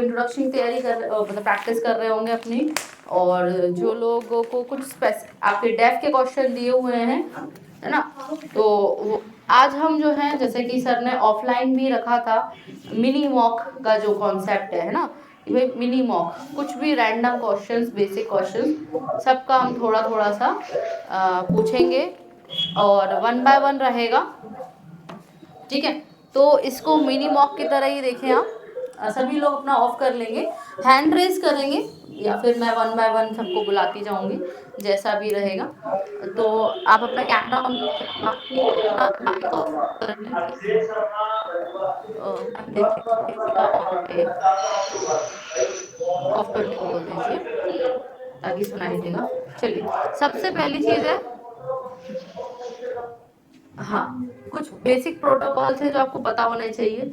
Introduction की तैयारी मतलब प्रैक्टिस कर रहे होंगे अपनी। और जो लोगों को कुछ आपके डेफ के क्वेश्चन दिए हुए हैं, है ना, तो वो आज हम जो है, जैसे कि सर ने ऑफलाइन भी रखा था, मिनी मॉक का जो कॉन्सेप्ट है ना, भाई मिनी मॉक कुछ भी रैंडम क्वेश्चंस, बेसिक क्वेश्चंस सबका हम थोड़ा थोड़ा सा पूछेंगे और 1 बाय 1 रहेगा, ठीक है। तो इसको मिनी मॉक की तरह ही देखें आप। सभी लोग अपना ऑफ कर लेंगे, हैंड रेज करेंगे या फिर मैं 1 बाय 1 सबको बुलाती जाऊंगी, जैसा भी रहेगा। तो आप अपना कैमरा ऑफ करने को बोल दीजिए ताकि सुनाई देगा। चलिए, सबसे पहली चीज है, हाँ, कुछ बेसिक प्रोटोकॉल्स है जो आपको पता होने चाहिए।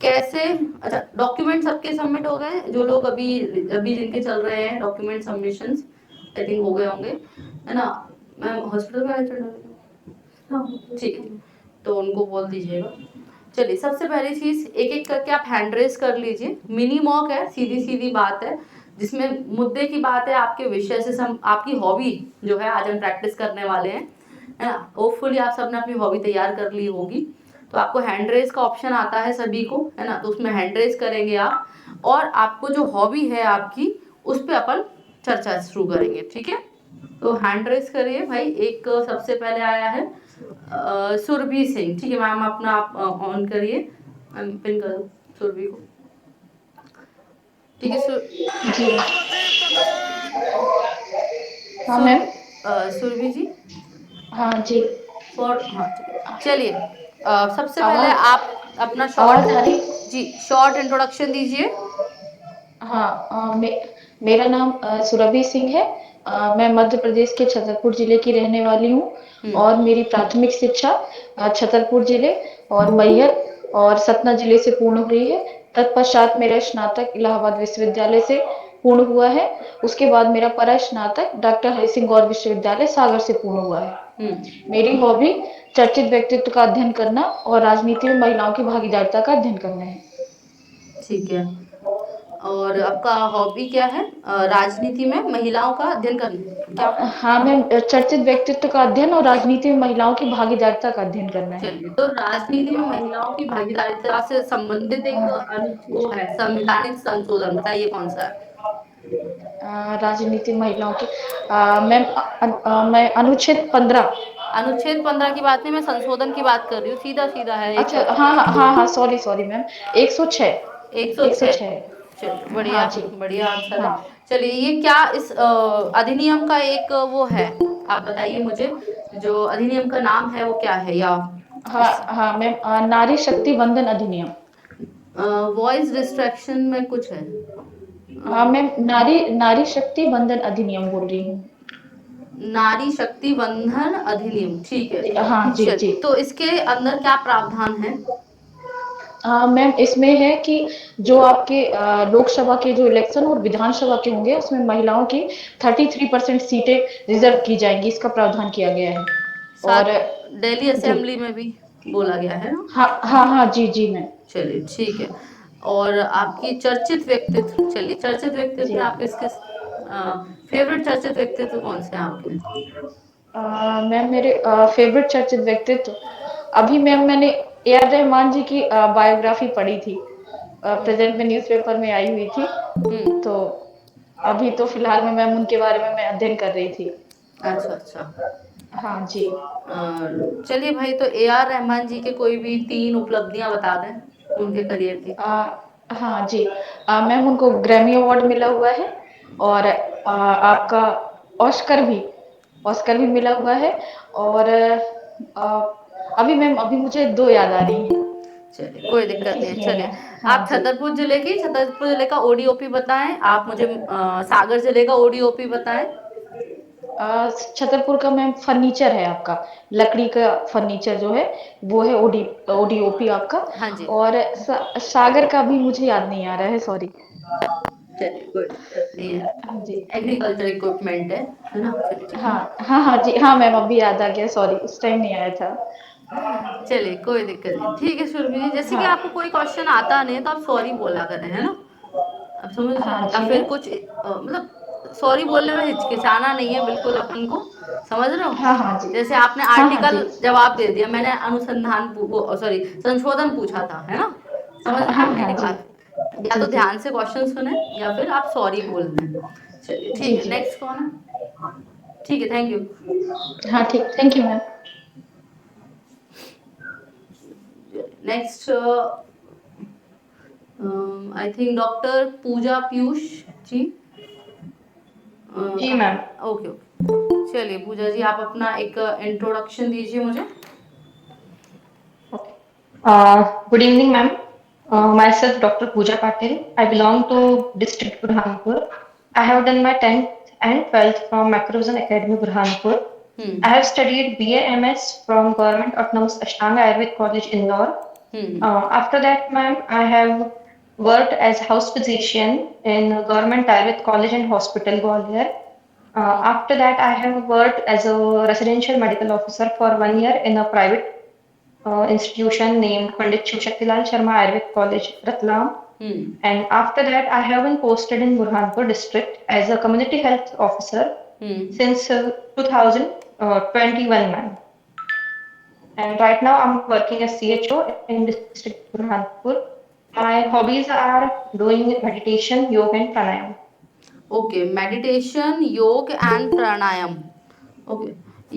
कैसे, अच्छा, डॉक्यूमेंट सबके सबमिट हो गए? जो लोग अभी अभी जिनके चल रहे हैं डॉक्यूमेंट सबमिशंस, आई थिंक हो गए होंगे, है ना। मैम हॉस्पिटल में हाँ, ठीक है, तो उनको बोल दीजिएगा। चलिए, सबसे पहली चीज एक एक करके आप हैंड रेस कर लीजिए। मिनी मॉक है, सीधी सीधी बात है, जिसमें मुद्दे की बात है आपके विषय से आपकी हॉबी जो है आज हम प्रैक्टिस करने वाले हैं, है ना। होपफुली आप सबने अपनी हॉबी तैयार कर ली होगी। तो आपको हैंड रेस का ऑप्शन आता है सभी को, है ना, तो उसमें हैंड रेस करेंगे आप, और आपको जो हॉबी है आपकी उस पर अपन चर्चा शुरू करेंगे, ठीक है। तो हैंड रेस करिए भाई। एक सबसे पहले आया है सुरभि सिंह, ठीक है मैम, अपना आप ऑन करिए, मैम पिन कर दो सुरभि को, ठीक है। जी हाँ मैम। सुरभि जी, हाँ जी। फॉर, हाँ चलिए, सबसे पहले आवाज आप अपना शॉर्ट, आवाज आ रही। जी शॉर्ट इंट्रोडक्शन दीजिए। हाँ मेरा नाम सुरभि सिंह है। मैं मध्य प्रदेश के छतरपुर जिले की रहने वाली हूँ और मेरी प्राथमिक शिक्षा छतरपुर जिले और मैहर और सतना जिले से पूर्ण हुई है। तत्पश्चात मेरा स्नातक इलाहाबाद विश्वविद्यालय से पूर्ण हुआ है। उसके बाद मेरा परास्नातक डॉक्टर हरि सिंह गौर विश्वविद्यालय सागर से पूर्ण हुआ है। मेरी हॉबी चर्चित व्यक्तित्व का अध्ययन करना और राजनीति में महिलाओं की भागीदारिता का अध्ययन करना है। ठीक है, और आपका हॉबी क्या है? राजनीति में महिलाओं का अध्ययन करना, क्या? हाँ मैम, चर्चित व्यक्तित्व का अध्ययन और राजनीति में महिलाओं की भागीदारिता का अध्ययन करना है। चलिए, तो राजनीति में महिलाओं की भागीदारिता से संबंधित एक वो है संवैधानिक संशोधन, बताइए कौन सा है? राजनीति में महिलाओं की मैम मैं अनुच्छेद 15। अनुच्छेद 15 की बात नहीं, मैं संशोधन की बात कर रही हूँ, सीधा सीधा है एक। अच्छा हाँ हाँ हाँ हाँ, सॉरी सॉरी मैम, 106। 106। 106। चलिए, हाँ बढ़िया, जी। बढ़िया आंसर है। हाँ चलिए, ये क्या इस अधिनियम का एक वो है, आप बताइए मुझे, जो अधिनियम का नाम है वो क्या है, या हाँ हाँ मैम, नारी शक्ति वंदन अधिनियम। वॉइस डिस्ट्रैक्शन में कुछ है? हाँ मैम, नारी नारी शक्ति वंदन अधिनियम बोल रही हूँ। नारी शक्ति बंधन अधिनियम, ठीक है। हाँ जी जी। चलिए, तो इसके अंदर क्या प्रावधान है? मैम इसमें है कि जो आपके लोकसभा के जो इलेक्शन और विधानसभा के होंगे उसमें महिलाओं की 33% सीटें रिजर्व की जाएंगी, इसका प्रावधान किया गया है। और साथ दिल्ली जी असेंबली में भी बोला गया है ना। हाँ हाँ हाँ जी जी मैम। चलिए, ठीक है। और आपकी चर्चित व्यक्तित्व, चलिए चर्चित व्यक्तित्व जी में आप किस किस फेवरेट चर्चित व्यक्तित्व कौन से हैं आपके? मैम मेरे फेवरेट चर्चित व्यक्तित्व, अभी मैम मैंने ए आर रहमान जी की बायोग्राफी पढ़ी थी, प्रेजेंट में न्यूज़पेपर में आई हुई थी। तो अभी तो फिलहाल में मैम उनके बारे में मैं अध्ययन कर रही थी। अच्छा अच्छा। हाँ जी। चलिए भाई, तो ए आर रहमान जी के कोई भी 3 उपलब्धियां बता दें उनके करियर की। हाँ जी। मैम उनको ग्रैमी अवार्ड मिला हुआ है और आपका ऑस्कर भी मिला हुआ है। और अभी मैम अभी मुझे दो याद आ रही हैं। चलिए, कोई दिक्कत नहीं है। तीसरी चलिए, है। हाँ आप जी। छतरपुर जिले का ओडीओपी बताएं, आप मुझे सागर जिले का ओडीओपी बताएं। छतरपुर का मैम फर्नीचर है आपका, लकड़ी का फर्नीचर जो है वो है ओडीओपी आपका। हाँ जी। और सागर का भी मुझे याद नहीं आ रहा है, सॉरी। चलिए, कोई दिक्कत नहीं है, हाँ जी। एग्रीकल्चर इक्विपमेंट है ना। चलिए, ठीक है। हाँ हाँ हाँ जी हाँ मैम, अभी याद आ गया, सॉरी उस टाइम नहीं आया था। चलिए, कोई दिक्कत नहीं, ठीक है सुरभि जी, जैसे कि हाँ आपको कोई क्वेश्चन आता नहीं है तो आप सॉरी बोला करें, है ना। अब समझ रहे हाँ हो? या जी फिर मैम। कुछ मतलब सॉरी बोलने में हिचकिचाना नहीं है बिल्कुल अपन को, समझ रहे हो? हाँ हाँ जी। जैसे आपने हाँ हाँ आर्टिकल जी। जवाब दे दिया, मैंने अनुसंधान वो सॉरी संशोधन पूछा था, है ना? समझ हाँ रहे हाँ हैं मेरी हाँ जी। बात? या जी तो जी। ध्यान से क्वेश्चन सुने या फिर आप सॉरी बोल दें। चलिए ठीक जी है, जी। नेक्स्ट कौन है? ठीक है, थैंक यू। हाँ ठीक, thank you ma'am. Next I think doctor Pooja Piyush ji. Ji ma'am. कहाँ? ओके ओके, चलिए पूजा जी आप अपना एक इंट्रोडक्शन दीजिए मुझे। Okay. Good evening, ma'am. Myself, Dr. Pooja Patil. I belong to District Burhanpur. I have done my 10th and 12th from Macrozan Academy, Burhanpur. I have studied BA MS from Government Autonomous Ashtanga Ayurved College, Indore. Hmm After that, ma'am, I have worked as house physician in Government Ayurved College and Hospital, Gwalior. After that, I have worked as a residential medical officer for 1 year in a private institution named Pandit Shiv Shaktilal Sharma Ayurved College, Ratlam. Hmm And after that, I have been posted in Burhanpur district as a community health officer hmm since 2021, ma'am. And right now, I'm working as CHO in district Burhanpur. My hobbies are doing meditation, yoga, and pranayam. Okay, meditation, yoga and pranayam. Okay,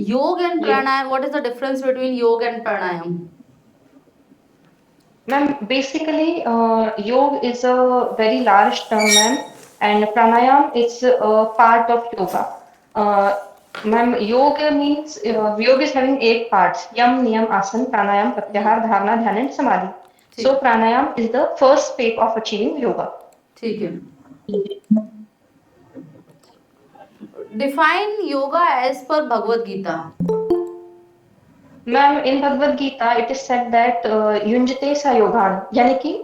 yoga and Yeah. Pranayam, what is the difference between yoga and pranayam? Ma'am, basically, yoga is a very large term, ma'am, and pranayam is a part of yoga. Uh, Ma'am, yoga means yoga is having 8 parts: yam, niyam, asan, pranayam, hmm, pratyahar, dharana, dhyan, and samadhi. ठीक So, pranayam is the first step of achieving yoga. ठीक है। Define yoga as per Bhagavad Gita. Ma'am, in Bhagavad Gita, it is said that युञ्जते स योगान, यानी कि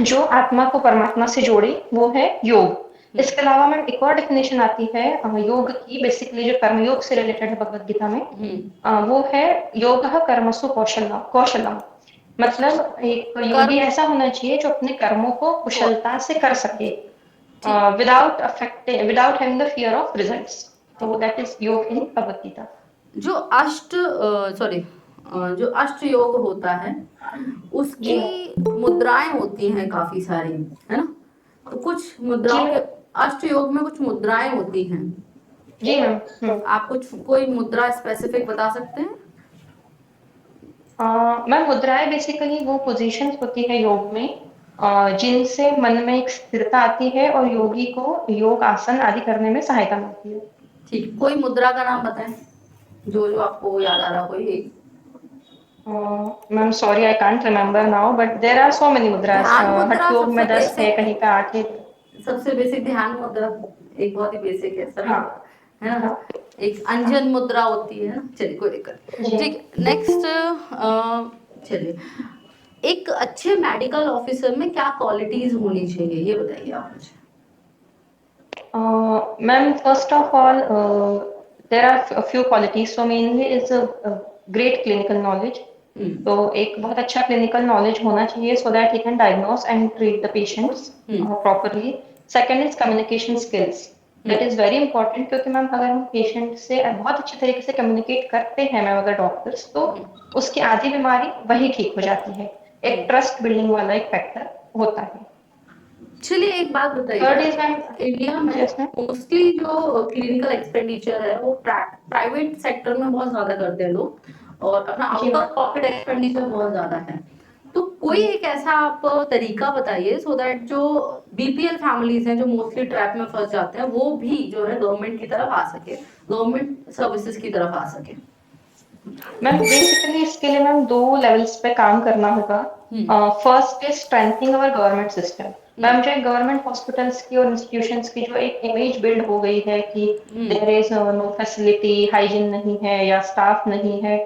जो आत्मा को परमात्मा से जोड़े वो है योग। हम्म इसके अलावा मैम एक और डेफिनेशन आती है योग की, बेसिकली जो कर्मयोग से रिलेटेड है भगवत गीता में, हम्म वो है योग कर्मसु कौशलम कौशलम। मतलब एक योगी कर्म ऐसा होना चाहिए जो अपने कर्मों को को कुशलता से कर सके, ठीक, without having the fear of results. तो दैट इज योग इन भगवत गीता। जो अष्ट सॉरी जो अष्ट योग होता है जी उसकी मैम। मुद्राएं होती हैं काफी सारी, है ना? तो कुछ जी मुद्राओं के, मैम। अष्ट योग में कुछ मुद्राएं होती हैं। जी मैम। आप कुछ कोई मुद्रा स्पेसिफिक बता सकते हैं? मैम, मुद्राएं बेसिकली वो पोजीशंस होती है योग में जिनसे मन में एक स्थिरता आती है और योगी को योग आसन आदि करने में सहायता मिलती है। ठीक, कोई मुद्रा का नाम बताएं जो जो आपको याद आ रहा, कोई एक। Ma'am sorry, I can't remember now, but there are so many mudras. Dhyan hatha मुद्रा योग सबसे में 10 है, बेसिक, कहीं का 8 है। सबसे बेसिक ध्यान मुद्रा एक बहुत ही बेसिक है सभी, हाँ है ना? हाँ एक हाँ। अंजन मुद्रा होती है ना। चलिए कोई दिक्कत नहीं। जी। ठीक, नेक्स्ट चलिए, एक अच्छे मेडिकल ऑफिसर में क्या क्वालिटीज होनी चाहिए ये बताइए आप मुझे। Ma'am, first of all there are a few qualities. So mainly is a great clinical knowledge. हम्म तो एक बहुत अच्छा क्लिनिकल नॉलेज होना चाहिए so that he can diagnose and treat the patients hmm properly. Second is communication skills. That hmm is very important, क्योंकि ma'am अगर हम patient से बहुत अच्छे तरीके से कम्युनिकेट करते हैं मैम अगर डॉक्टर्स, तो हम्म उसकी आधी बीमारी वही ठीक हो जाती है। एक हम्म। ट्रस्ट बिल्डिंग वाला एक फैक्टर होता है। चलिए एक बात बताइए, थर्ड इज मैम। इंडिया में यस मैम। मोस्टली जो क्लिनिकल एक्सपेंडिचर है वो प्राइवेट सेक्टर में बहुत ज्यादा करते हैं लोग, और अपना जी out ma'am. Of pocket expenditure बहुत ज्यादा है। तो कोई जी एक ऐसा आप तरीका बताइए सो दैट जो बीपीएल फैमिलीज हैं जो मोस्टली ट्रैप में फंस जाते हैं वो भी जो है गवर्नमेंट की तरफ आ सके, गवर्नमेंट सर्विसेज की तरफ आ सके। मैम, बेसिकली इसके लिए मैम दो लेवल्स पे काम करना होगा। Hmm first is strengthening our government system. Hmm ma'am, जो गवर्नमेंट हॉस्पिटल्स की और इंस्टीट्यूशंस की जो एक इमेज बिल्ड हो गई है कि hmm there is no facility, hygiene नहीं है या स्टाफ नहीं है,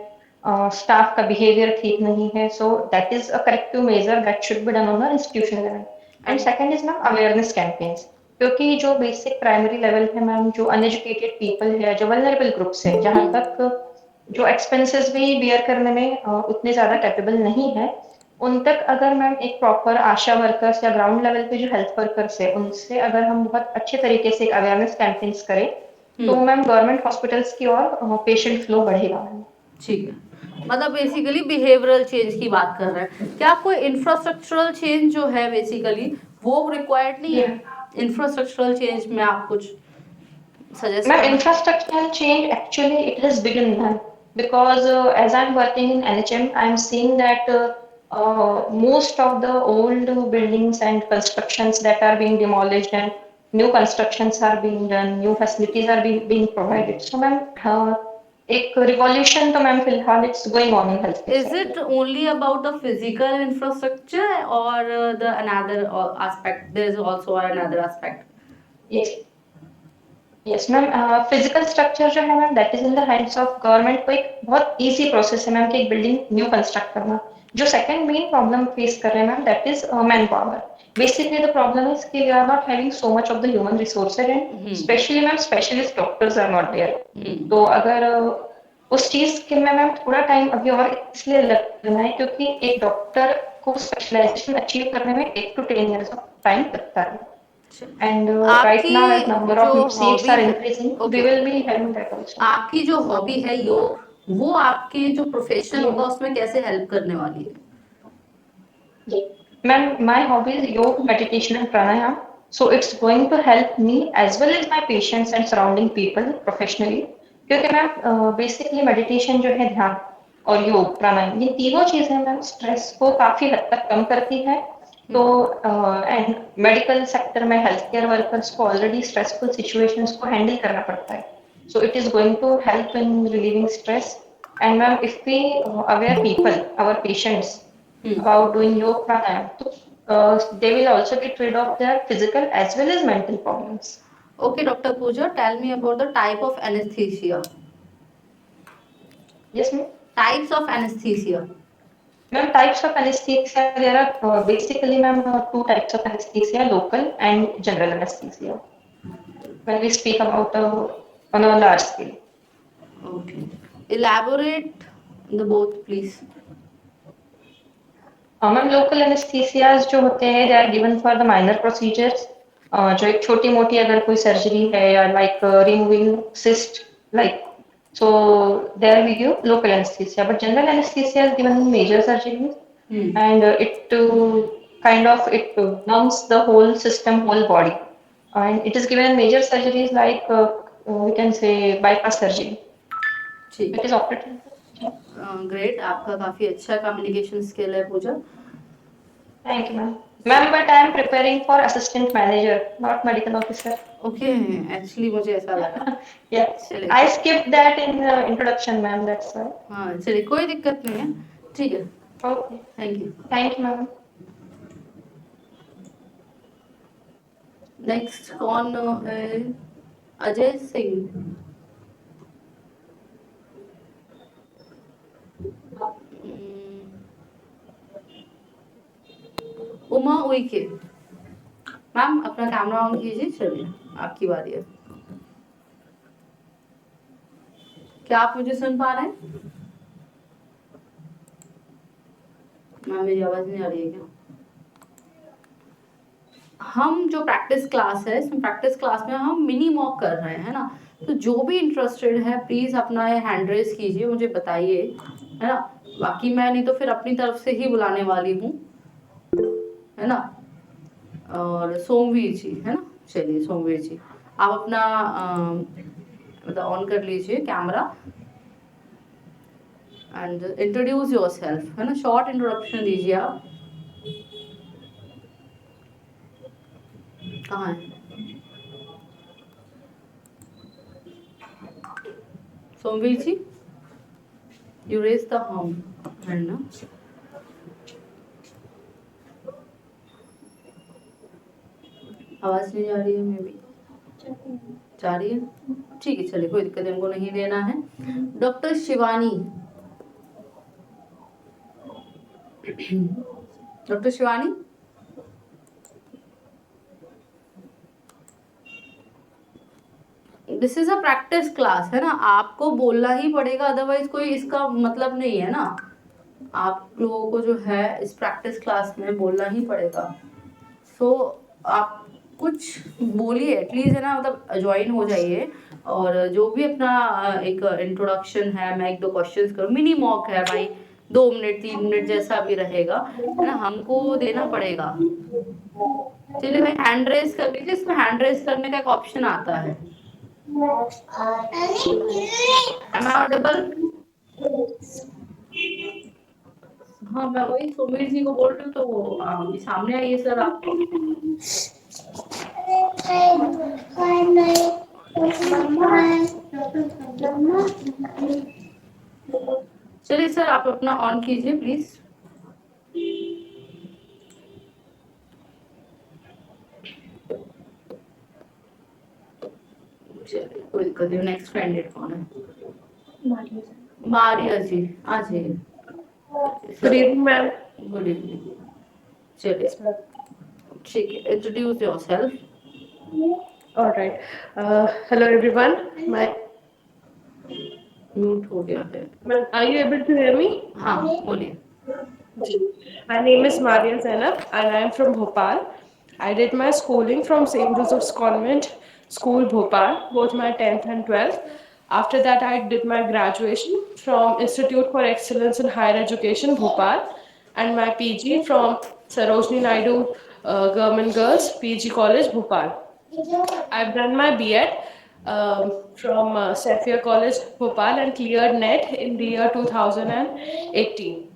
स्टाफ का बिहेवियर ठीक नहीं है, so that is a corrective measure that should be done on the institution level. And अच्छा। Second is ma'am awareness campaigns. क्योंकि जो बेसिक प्राइमरी लेवल है मैम, जो अनएजुकेटेड पीपल है, जो वल्नरेबल ग्रुप्स है, जहाँ हम्म तक जो एक्सपेंसेस भी बियर करने में उतने ज़्यादा कैपेबल नहीं है, उन तक अगर मैम एक प्रॉपर आशा वर्कर्स या ग्राउंड लेवल पे जो हेल्थ वर्कर्स है उनसे अगर हम बहुत अच्छे तरीके से अवेयरनेस कैंपेन्स करें तो हम्म। मैम गवर्नमेंट हॉस्पिटल्स की ओर पेशेंट फ्लो बढ़ेगा मैम। ठीक है, मतलब बेसिकली बिहेवियरल चेंज की बात कर रहे हैं क्या? कोई इंफ्रास्ट्रक्चरल चेंज जो है बेसिकली वो रिक्वायर्ड नहीं जी है? इंफ्रास्ट्रक्चरल चेंज में आप कुछ सजेस्ट मैम करना? infrastructural change actually it has begun now because as I'm working in NHM I'm seeing that most of the old buildings and constructions that are being demolished and new constructions are being done, new facilities are being provided. So ma'am एक revolution तो ma'am फिलहाल it's going on in healthcare Is it sector. only about the physical infrastructure or the another aspect? There is also another aspect. Yes. Yes ma'am physical structure जो है ma'am that is in the hands of government को एक बहुत easy process है ma'am कि एक building new construct करना जो सेकंड मेन प्रॉब्लम फेस कर रहे हैं ma'am that is manpower basically the problem is कि we are not having so much of the human resources and hmm. Specially ma'am specialist doctors are not there hmm. तो अगर उस चीज के में मैम थोड़ा टाइम अभी और इसलिए लग रहा है क्योंकि एक डॉक्टर को स्पेशलाइजेशन अचीव करने में 8 to 10 years ऑफ टाइम लगता है. And right now, as आपकी number जो of seats हॉबी are है, increasing, we okay, will be having that also. आपकी जो हॉबी है योग, वो आपके जो प्रोफेशन Yeah. होगा उसमें कैसे हेल्प करने वाली है? Yeah. Ma'am, my hobby is yoga, meditation, and pranayama. So it's going to help me as well as my patients and surrounding people professionally. क्योंकि मैम बेसिकली मेडिटेशन जो है ध्यान और योग प्राणायाम ये तीनों चीजें मैम स्ट्रेस को काफी हद तक कम करती है. तो एंड मेडिकल सेक्टर में हेल्थ केयर वर्कर्स को ऑलरेडी स्ट्रेसफुल सिचुएशंस को हैंडल करना पड़ता है. So it is going to help in relieving stress. And ma'am, if we aware people, our patients, about doing yoga pranayam, so, they will also get rid of their physical as well as mental problems. Okay, Dr. Pooja, tell me about the type of anesthesia. Yes, ma'am. Types of anesthesia. Ma'am, types of anesthesia, there are basically, ma'am, two types of anesthesia, local and general anesthesia. When we speak about on a large scale. Okay. Elaborate the both, please. Ma'am local anaesthesias जो होते हैं they are given for the minor procedures जो एक छोटी मोटी अगर कोई surgery है या like removing cyst like so there we give local anaesthesia but general anaesthesia is given in major surgeries and it kind of it numbs the whole system whole body and it is given in major surgeries like we can say bypass surgery ठीक it है, is operated. Great, आपका काफी अच्छा communication skill है पूजा. Thank you, ma'am. Ma'am, but I am preparing for assistant manager, not medical officer. Okay, actually मुझे ऐसा लगा. Yeah, चलिए, I skipped that in the introduction, ma'am. That's why. हाँ चलिए, कोई दिक्कत नहीं है. ठीक है, Okay. Thank you. Thank you, ma'am. Next कौन है? अजय सिंह. उमा उइके. मैम अपना कैमरा ऑन कीजिए. चलिए, आपकी बारी है. क्या आप मुझे सुन पा रहे हैं? मैम मेरी आवाज नहीं आ रही है क्या? हम जो प्रैक्टिस क्लास है, इसमें प्रैक्टिस क्लास में हम मिनी मॉक कर रहे हैं ना, तो जो भी इंटरेस्टेड है प्लीज अपना ये हैंड रेस कीजिए, मुझे बताइए, है ना. बाकी मैं नहीं तो फिर अपनी तरफ से ही बुलाने वाली हूँ, है ना. और सोमवीर जी, है ना. चलिए सोमवीर जी, आप अपना मतलब ऑन कर लीजिए कैमरा एंड इंट्रोड्यूस योरसेल्फ, है ना. शॉर्ट इंट्रोडक्शन दीजिए आप. कहाँ है सोमवीर जी? यू रेज द हैंड ना. आवाज नहीं जा रही है, मे बी जा रही है. ठीक है, चलिए, कोई दिक्कत हमको नहीं देना है. Doctor Shivani. Doctor Shivani, this is a practice class, है ना. आपको बोलना ही पड़ेगा, अदरवाइज कोई इसका मतलब नहीं है ना. आप लोगों को जो है इस प्रैक्टिस क्लास में बोलना ही पड़ेगा। सो आप कुछ बोलिए एटलीस्ट, है ना, मतलब ज्वाइन हो जाइए। और जो भी अपना एक इंट्रोडक्शन है, मैं एक दो क्वेश्चंस करूँ, मिनी मॉक है भाई, 2 मिनट 3 मिनट जैसा भी रहेगा, है ना, हमको देना पड़ेगा। चलिए भाई, हैंड रेस कर लीजिए, इसमें हैंड रेस करने का एक ऑप्शन आता है। Am I audible? हाँ, मैं वही सुमीर जी को बोल रही हूँ, तो वो सामने आइए सर आप। चलिए सर, आप अपना ऑन कीजिए प्लीज। चलिए, कोई दिक्कत नहीं। नेक्स्ट कैंडिडेट कौन है? मारिया जी, आ जाइए। Good evening, ma'am. Good evening. चलिए, ठीक है, introduce yourself. All right. Hello, everyone. Mute हो गया है। Ma'am, are you able to hear me? हाँ, बोलिए। My name is Maria Zainab, and I am from Bhopal. I did my schooling from St. Joseph's Convent School, Bhopal, both my 10th and 12th. After that, I did my graduation from Institute for Excellence in Higher Education, Bhopal, and my PG from Sarojini Naidu Government Girls PG College, Bhopal. I've done my B.Ed from Saifia College, Bhopal, and cleared NET in the year 2018.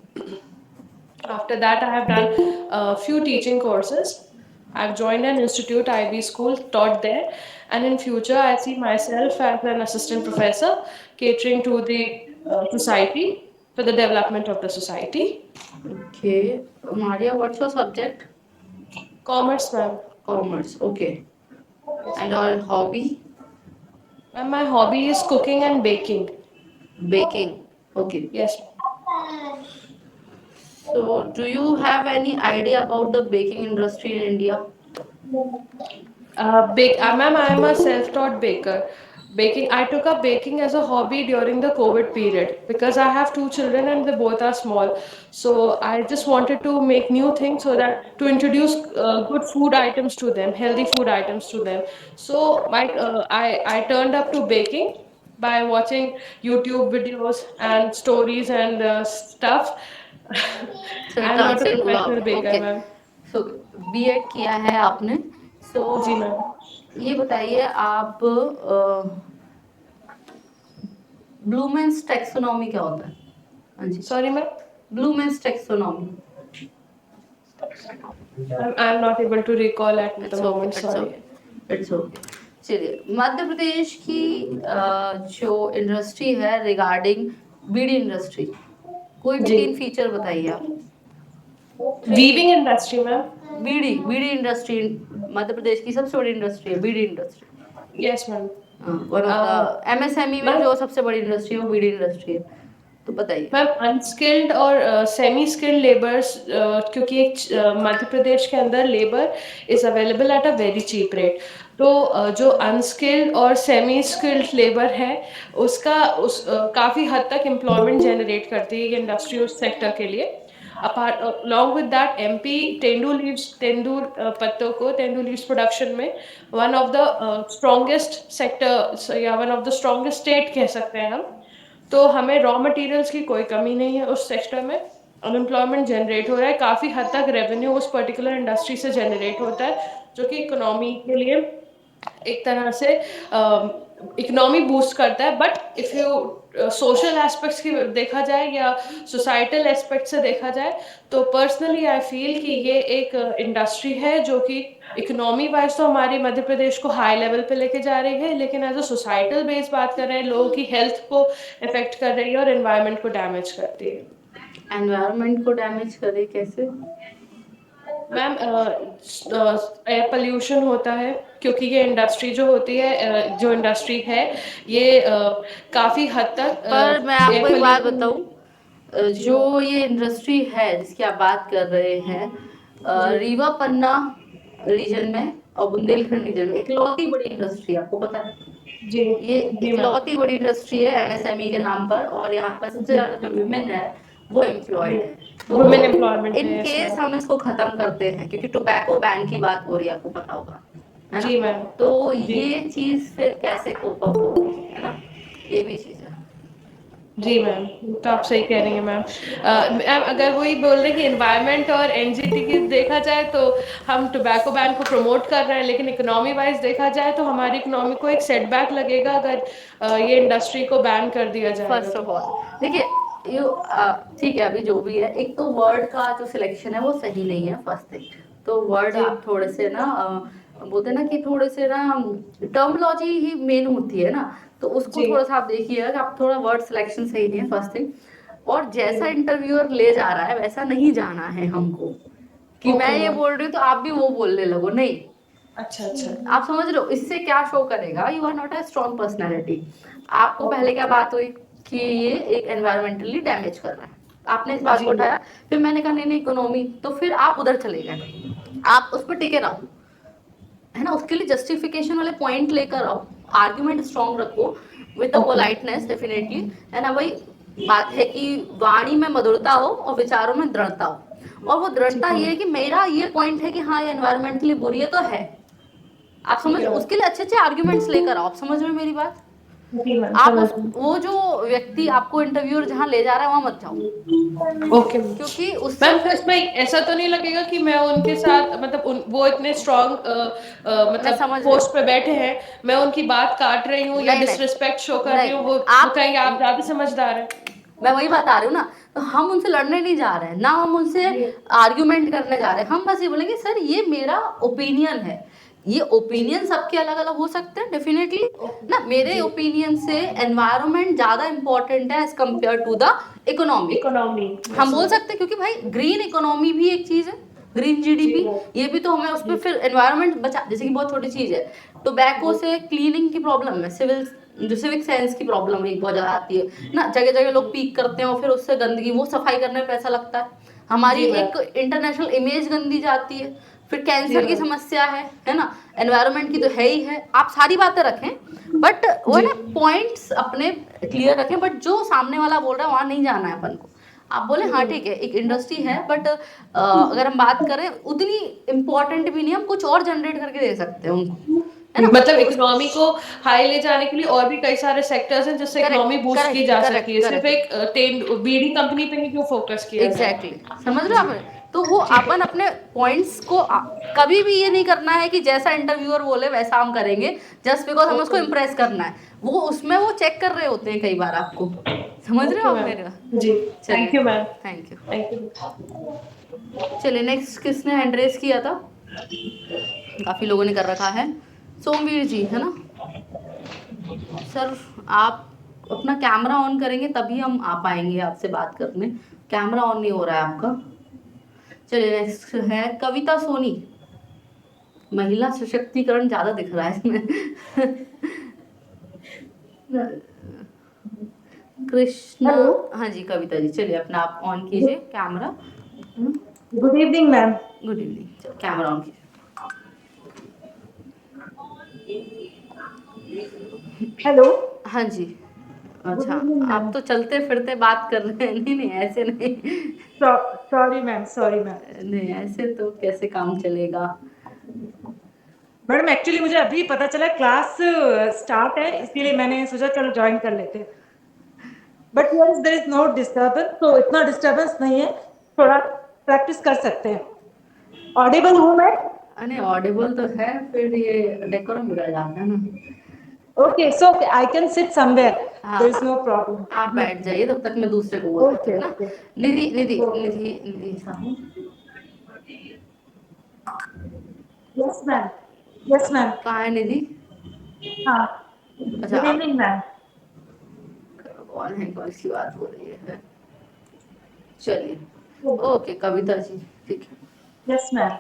After that, I have done a few teaching courses. I've joined an institute, IB school, taught there, and in future, I see myself as an assistant professor, catering to the society for the development of the society. Okay, Maria, what's your subject? Commerce, ma'am. Commerce. Okay. And your hobby? And my hobby is cooking and baking. Baking. Okay. Yes. So, do you have any idea about the baking industry in India? Ma'am, I am a self-taught baker. Baking, I took up baking as a hobby during the COVID period because I have two children and they both are small. So I just wanted to make new things so that to introduce good food items to them, healthy food items to them. So I turned up to baking by watching YouTube videos and stories and stuff. So, it I'm not turns a into professional love. baker, Okay. ma'am. So, B.Ed किया है आपने? So, जी ma'am. ये बताइए आप Bloom's taxonomy क्या होता है? हाँ जी। Sorry, ma'am. Bloom's taxonomy. I'm not able to recall at the it's okay, moment. It's Sorry. Okay, it's okay. चलिए, मध्य प्रदेश की जो इंडस्ट्री है रिगार्डिंग बीड़ी इंडस्ट्री, कोई भी जी. 3 फीचर बताइए आप। Weaving industry, ma'am. Bidi bidi industry Madhya Pradesh की सबसे बड़ी इंडस्ट्री है, bidi industry. Yes, ma'am. One of the MSME में Ma'am, जो सबसे बड़ी इंडस्ट्री है वो बीड़ी इंडस्ट्री है, तो बताइए। मैम अनस्किल्ड और सेमी स्किल्ड लेबर्स, क्योंकि मध्य प्रदेश के अंदर labour is available at a very cheap rate, तो जो अनस्किल्ड और सेमी स्किल्ड लेबर है काफ़ी हद तक एम्प्लॉयमेंट जनरेट करती है ये इंडस्ट्री उस सेक्टर के लिए. Apart along with that, MP पत्तों को तेंदू लीव्स प्रोडक्शन में one of the strongest sector या one of the strongest state कह सकते हैं हम. तो हमें रॉ मटेरियल्स की कोई कमी नहीं है उस सेक्टर में. अनएम्प्लॉयमेंट जनरेट हो रहा है, काफ़ी हद तक रेवेन्यू उस पर्टिकुलर इंडस्ट्री से जनरेट होता है, जो कि इकोनॉमी के लिए एक तरह से इकोनॉमी बूस्ट करता है. But if you social aspects की देखा जाए या सोसाइटल एस्पेक्ट से देखा जाए, तो पर्सनली आई फील कि ये एक इंडस्ट्री है जो कि इकोनॉमी वाइज तो हमारी मध्य प्रदेश को हाई लेवल पे लेके जा रही है, लेकिन एज अ सोसाइटल बेस बात कर रहे हैं, लोगों की हेल्थ को इफेक्ट कर रही है और एनवायरनमेंट को डैमेज करती है. एनवायरनमेंट को डैमेज करे कैसे? मैम एयर पोल्यूशन होता है, क्योंकि ये इंडस्ट्री जो होती है, जो इंडस्ट्री है ये काफ़ी हद तक पर मैं आपको एक बात pollution. बताऊं, जो ये इंडस्ट्री है जिसकी आप बात कर रहे हैं, रीवा पन्ना रीजन में और बुंदेलखंड रीजन में इकलौती बड़ी इंडस्ट्री है, आपको पता है? जी ये जी मैम. इकलौती बड़ी इंडस्ट्री है एमएसएमई के नाम पर, और यहाँ पर सबसे ज्यादा जो विमेन है वो एम्प्लॉयड है। तो वुमेन एम्प्लॉयमेंट इन है, yes, केस मैम। हम इसको खत्म करते हैं, क्योंकि टोबैको बैन की बात हो रही है, आपको पता होगा, है ना? जी मैम। तो जी ये चीज फिर कैसे कोप अप होगी, है ना? ये भी चीज है। जी मैम, तो आप सही कह रही हैं मैम। मैम अगर वही बोल रहे हैं कि एनवायरनमेंट और एनजीटी की देखा जाए तो हम टोबैको बैन को प्रमोट कर रहे हैं, लेकिन इकोनॉमी वाइज देखा जाए तो हमारी इकोनॉमी को एक सेटबैक लगेगा अगर ये इंडस्ट्री को बैन कर दिया जाएगा फर्स्ट तो। ऑफ ऑल देखिए, यू ठीक है, अभी जो भी है, एक तो वर्ड का जो सिलेक्शन है वो सही नहीं है, फर्स्ट थिंग। तो वर्ड जी आप थोड़े से ना बोलते हैं ना कि थोड़े से ना टर्मोलॉजी ही मेन होती है ना, तो उसको जी थोड़ा सा आप देखिएगा कि आप थोड़ा वर्ड सिलेक्शन सही नहीं है, फर्स्ट थिंग। और जी जैसा इंटरव्यूअर ले जा रहा है वैसा नहीं जाना है हमको, कि मैं ओके ये मैम। बोल रही हूँ तो आप भी वो बोलने लगो, नहीं। अच्छा अच्छा। आप समझ रहे हो इससे क्या शो करेगा? You are not a strong personality. आपको ओके। पहले क्या बात हुई कि ये एक एनवायरमेंटली डैमेज कर रहा है, आपने इस बात जी को उठाया। फिर मैंने कहा नहीं नहीं इकोनॉमी, तो फिर आप उधर चले गए, आप उस पर टिके रहो, है ना? उसके लिए जस्टिफिकेशन वाले पॉइंट लेकर आओ, आर्ग्यूमेंट स्ट्रॉन्ग रखो विद ओके। पोलाइटनेस डेफिनेटली, है ना? वही बात है कि वाणी में मधुरता हो और विचारों में दृढ़ता हो। और वो ठीक दृढ़ता है ये है कि मेरा ये पॉइंट है कि हाँ ये एनवायरमेंटली बुरी है तो है, आप ठीक समझ है रहे हो? मैम। उसके लिए अच्छे अच्छे आर्ग्यूमेंट्स लेकर आओ, आप समझ रहे हो मेरी बात? जी मैम आप समझ उस गई। वो जो व्यक्ति आपको इंटरव्यूअर जहाँ ले जा रहा है वहां मत जाओ, ओके मैम। क्योंकि उससे मैम फिर उसमें ऐसा तो नहीं लगेगा कि मैं उनके साथ मतलब वो इतने स्ट्रांग मैं मतलब समझ रही पोस्ट हूँ। पे बैठे हैं, मैं उनकी बात काट रही हूँ या नहीं डिसरिस्पेक्ट शो नहीं कर रही नहीं, हूँ, वो आप कहेंगे आप ज्यादा समझदार हैं। मैं वही बता रही हूँ ना, तो हम उनसे लड़ने नहीं जा रहे हैं ना, हम उनसे जी आर्ग्यूमेंट करने जा रहे हैं। हम बस ये बोलेंगे सर ये मेरा ओपिनियन है, ये जी ओपिनियन सबके अलग अलग हो सकते हैं डेफिनेटली ओके ना। मेरे जी। ओपिनियन से एनवायरनमेंट ज्यादा इंपॉर्टेंट है as compare to the economy, economy हम यस बोल मैम। सकते हैं, क्योंकि भाई ग्रीन इकोनॉमी भी एक चीज है, ग्रीन जी जीडीपी, मैम। ये भी तो हमें उस पर जी फिर एनवायरनमेंट बचा, जैसे कि बहुत छोटी चीज है टोबैको जी से क्लीनिंग की प्रॉब्लम है, सिविल जो सिविक सेंस की प्रॉब्लम है बहुत ज्यादा आती है ना, जगह जगह लोग पीक करते हैं और फिर उससे गंदगी, वो सफाई करने में पैसा लगता है, हमारी जी मैम। एक इंटरनेशनल इमेज गंदी जाती है, फिर जी कैंसर की मैम। समस्या है ना? एनवायरनमेंट की तो है ही है, आप सारी बातें रखें, बट वो है जी ना पॉइंट्स अपने क्लियर रखें, बट जो सामने वाला बोल रहा है वहां नहीं जाना है अपन को। आप बोले ठीक हाँ है ठीक है एक इंडस्ट्री है, बट अगर हम बात करें उतनी इम्पोर्टेंट भी नहीं, हम कुछ और जनरेट करके दे सकते हैं उनको, है ना? मतलब उस इकोनॉमी को हाई ले जाने के लिए और भी कई सारे सेक्टर्स हैं जिससे करेक्ट इकोनॉमी बूस्ट की करेक्ट जा सकती करेक्ट है, सिर्फ करेक्ट, एक टेन बीड़ी कंपनी पे ही क्यों फोकस किया जाए। Exactly exactly. समझ रहे हो जी आप? तो वो ठीक है। अपन अपने पॉइंट्स को कभी भी ये नहीं करना है कि जैसा इंटरव्यूअर बोले वैसा हम करेंगे, जस्ट बिकॉज हमें उसको ओके इम्प्रेस करना है। वो उसमें वो चेक कर रहे होते हैं कई बार आपको, समझ रहे हो ओके आप मैम। मेरा? जी थैंक चलिए, you ma'am. Thank you. Thank you. चलिए नेक्स्ट किसने हैंड रेस किया था? काफी लोगों ने कर रखा है, सोमवीर जी है ना? सर आप अपना कैमरा ऑन करेंगे तभी हम आ पाएंगे आपसे बात करने, कैमरा ऑन नहीं हो रहा है आपका। चलिए नेक्स्ट है कविता सोनी, महिला सशक्तिकरण ज्यादा दिख रहा है इसमें। कृष्णा, हेलो, हाँ जी कविता जी, चलिए अपना आप ऑन कीजिए camera. Good evening ma'am. Good evening, camera on कीजिए। हेलो, हाँ जी, गुड अच्छा, इवनिंग आप मैम। तो चलते फिरते बात कर रहे हैं, नहीं नहीं ऐसे नहीं, सॉरी मैम, सॉरी मैम। नहीं ऐसे तो कैसे काम चलेगा? मैडम एक्चुअली मुझे अभी पता चला क्लास स्टार्ट है, इसीलिए मैंने सोचा चलो ज्वाइन कर लेते हैं। But yes there is no disturbance, तो इतना डिस्टर्बेंस नहीं है, थोड़ा प्रैक्टिस कर सकते हैं। ऑडिबल हूँ मैं? अरे ऑडिबल तो है, फिर ये डेकोरम बिगड़ जाता है ना। Okay, so I can sit somewhere, हाँ देयर इज नो प्रॉब्लम। आप बैठ जाइए, तब तक मैं दूसरे को बोल देती ओके हूँ ना। Okay Nidhi Nidhi okay. Nidhi Nidhi Sahu, yes ma'am, yes ma'am. कहाँ है निधि? हाँ, अच्छा गुड आप इवनिंग मैम। कौन है, कौन सी बात हो रही है? चलिए, ओके कविता जी, ठीक है। Yes ma'am.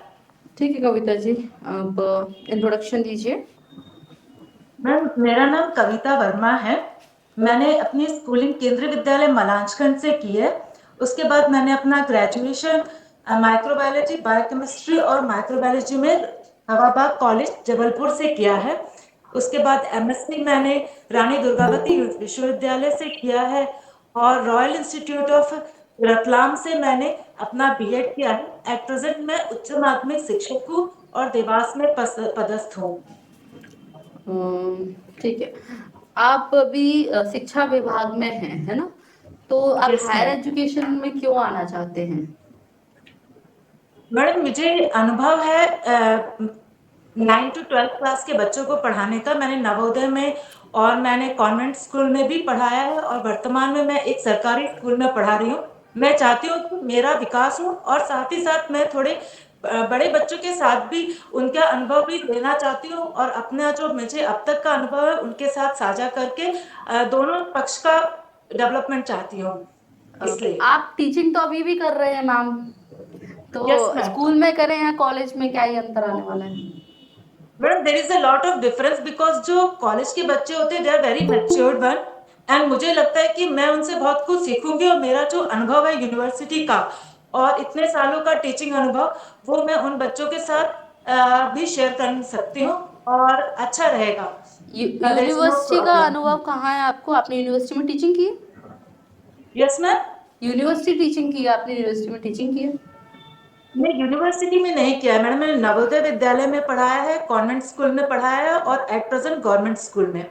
ठीक है कविता जी, अब इंट्रोडक्शन दीजिए। मैम मेरा नाम कविता वर्मा है। मैंने अपनी स्कूलिंग केंद्रीय विद्यालय मलांचखंड से की है। उसके बाद मैंने अपना ग्रेजुएशन माइक्रोबायोलॉजी, बायोकेमिस्ट्री और माइक्रोबायोलॉजी में हवाबाग कॉलेज जबलपुर से किया है। उसके बाद एमएससी मैंने रानी दुर्गावती विश्वविद्यालय से किया है और रॉयल इंस्टीट्यूट ऑफ रतलाम से मैंने अपना बीएड किया है। एट प्रेजेंट मैं उच्च माध्यमिक शिक्षक हूँ और देवास में पदस्थ हूँ। ठीक है। आप अभी शिक्षा विभाग में हैं, है ना? तो आप यस हायर मैम। एजुकेशन में क्यों आना चाहते हैं? मैडम मुझे अनुभव है 9 to 12 क्लास के बच्चों को पढ़ाने का। मैंने नवोदय में और मैंने कॉन्वेंट स्कूल में भी पढ़ाया है और वर्तमान में मैं एक सरकारी स्कूल में पढ़ा रही हूँ। मैं चाहती हूँ कि मेरा विकास हो और साथ ही साथ मैं थोड़े बड़े बच्चों के साथ भी उनका अनुभव भी लेना चाहती हूँ और अपना जो मुझे अब तक का अनुभव है उनके साथ साझा करके दोनों पक्ष का डेवलपमेंट चाहती हूँ, इसलिए। आप टीचिंग तो अभी भी कर रहे हैं मैम, तो यस मैम। स्कूल में करें या कॉलेज में, क्या ही अंतर आने वाला है? Madam there is a lot of difference because जो कॉलेज के बच्चे होते हैं they are very matured one and मुझे लगता है कि मैं उनसे बहुत कुछ सीखूंगी और मेरा जो अनुभव है यूनिवर्सिटी का और इतने सालों का टीचिंग अनुभव वो मैं उन बच्चों के साथ भी शेयर कर सकती हूँ और अच्छा रहेगा। देयर इज नो यूनिवर्सिटी का प्रॉब्लम। अनुभव कहाँ है आपको? आपने यूनिवर्सिटी में टीचिंग की है? Yes ma'am. यूनिवर्सिटी टीचिंग की है आपने? यूनिवर्सिटी में टीचिंग की है? मैं यूनिवर्सिटी में नहीं किया है मैडम, मैंने नवोदय विद्यालय में पढ़ाया है, कॉन्वेंट स्कूल में पढ़ाया है और एट प्रेजेंट गवर्नमेंट स्कूल में।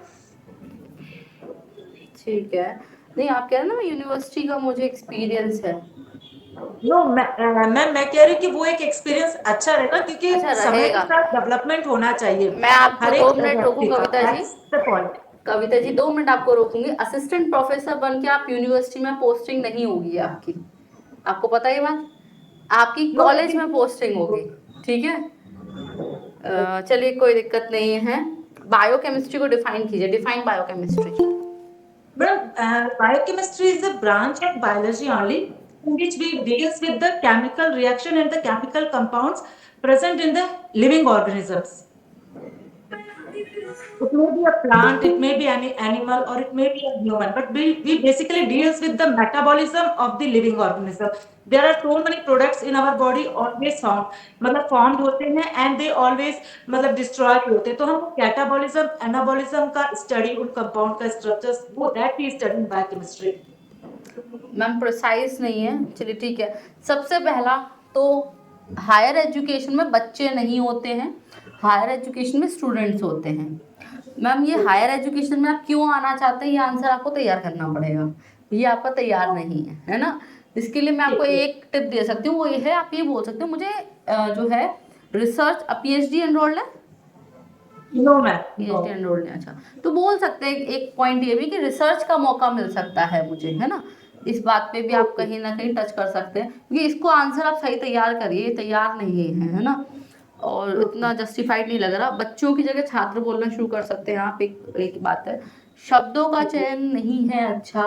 ठीक है। नहीं, आप कह रहे हैं ना यूनिवर्सिटी का मुझे एक्सपीरियंस है। नो मैं कह रही हूँ कि वो एक एक्सपीरियंस अच्छा रहेगा क्योंकि अच्छा समय के रहेगा। साथ डेवलपमेंट होना चाहिए मैं आपको हर दो एक मिनट रोकूं व्यक्ति का। Kavita ji? That's the point. Kavita ji 2 minute आपको रोकूंगी। असिस्टेंट प्रोफेसर बन के आप यूनिवर्सिटी में पोस्टिंग नहीं होगी आपकी, आपको पता है ये बात? आपकी नो कॉलेज में पोस्टिंग होगी, ठीक है? चलिए कोई दिक्कत नहीं है। बायोकेमिस्ट्री को डिफाइन कीजिए, define biochemistry. Madam biochemistry is a branch of biology only in which we deals with the chemical reaction and the chemical compounds present in the living organisms. It may be a plant, it may be any animal, or it may be a human, but we basically deals with the metabolism of the living organism. There are so many products in our body always found, मतलब formed होते हैं and they always मतलब destroy होते हैं। तो हम catabolism, anabolism का study, उन कंपाउंड का स्ट्रक्चर्स वो that we study in biochemistry. Ma'am precise नहीं है, चलिए ठीक है। सबसे पहला तो हायर एजुकेशन में बच्चे नहीं होते हैं, हायर एजुकेशन में स्टूडेंट्स होते हैं। मैम ये हायर एजुकेशन में आप क्यों आना चाहते हैं, ये आंसर आपको तैयार करना पड़ेगा, ये आपका तैयार नहीं है ना? इसके लिए मैं आपको एक टिप दे सकती हूँ, वो ये है, आप ये बोल सकते हो मुझे जो है रिसर्च पीएचडी एनरोल्ड है? No ma'am. पीएचडी एनरोल्ड है, अच्छा। तो बोल सकते हैं एक पॉइंट ये भी कि रिसर्च का मौका मिल सकता है मुझे, है ना? इस बात पे भी आप कहीं ना कहीं टच कर सकते हैं, क्योंकि इसको आंसर आप सही तैयार करिए, तैयार नहीं है ना? और इतना जस्टिफाइड नहीं लग रहा। बच्चों की जगह छात्र बोलना शुरू कर सकते हैं आप। एक बात है, शब्दों का चयन नहीं है अच्छा,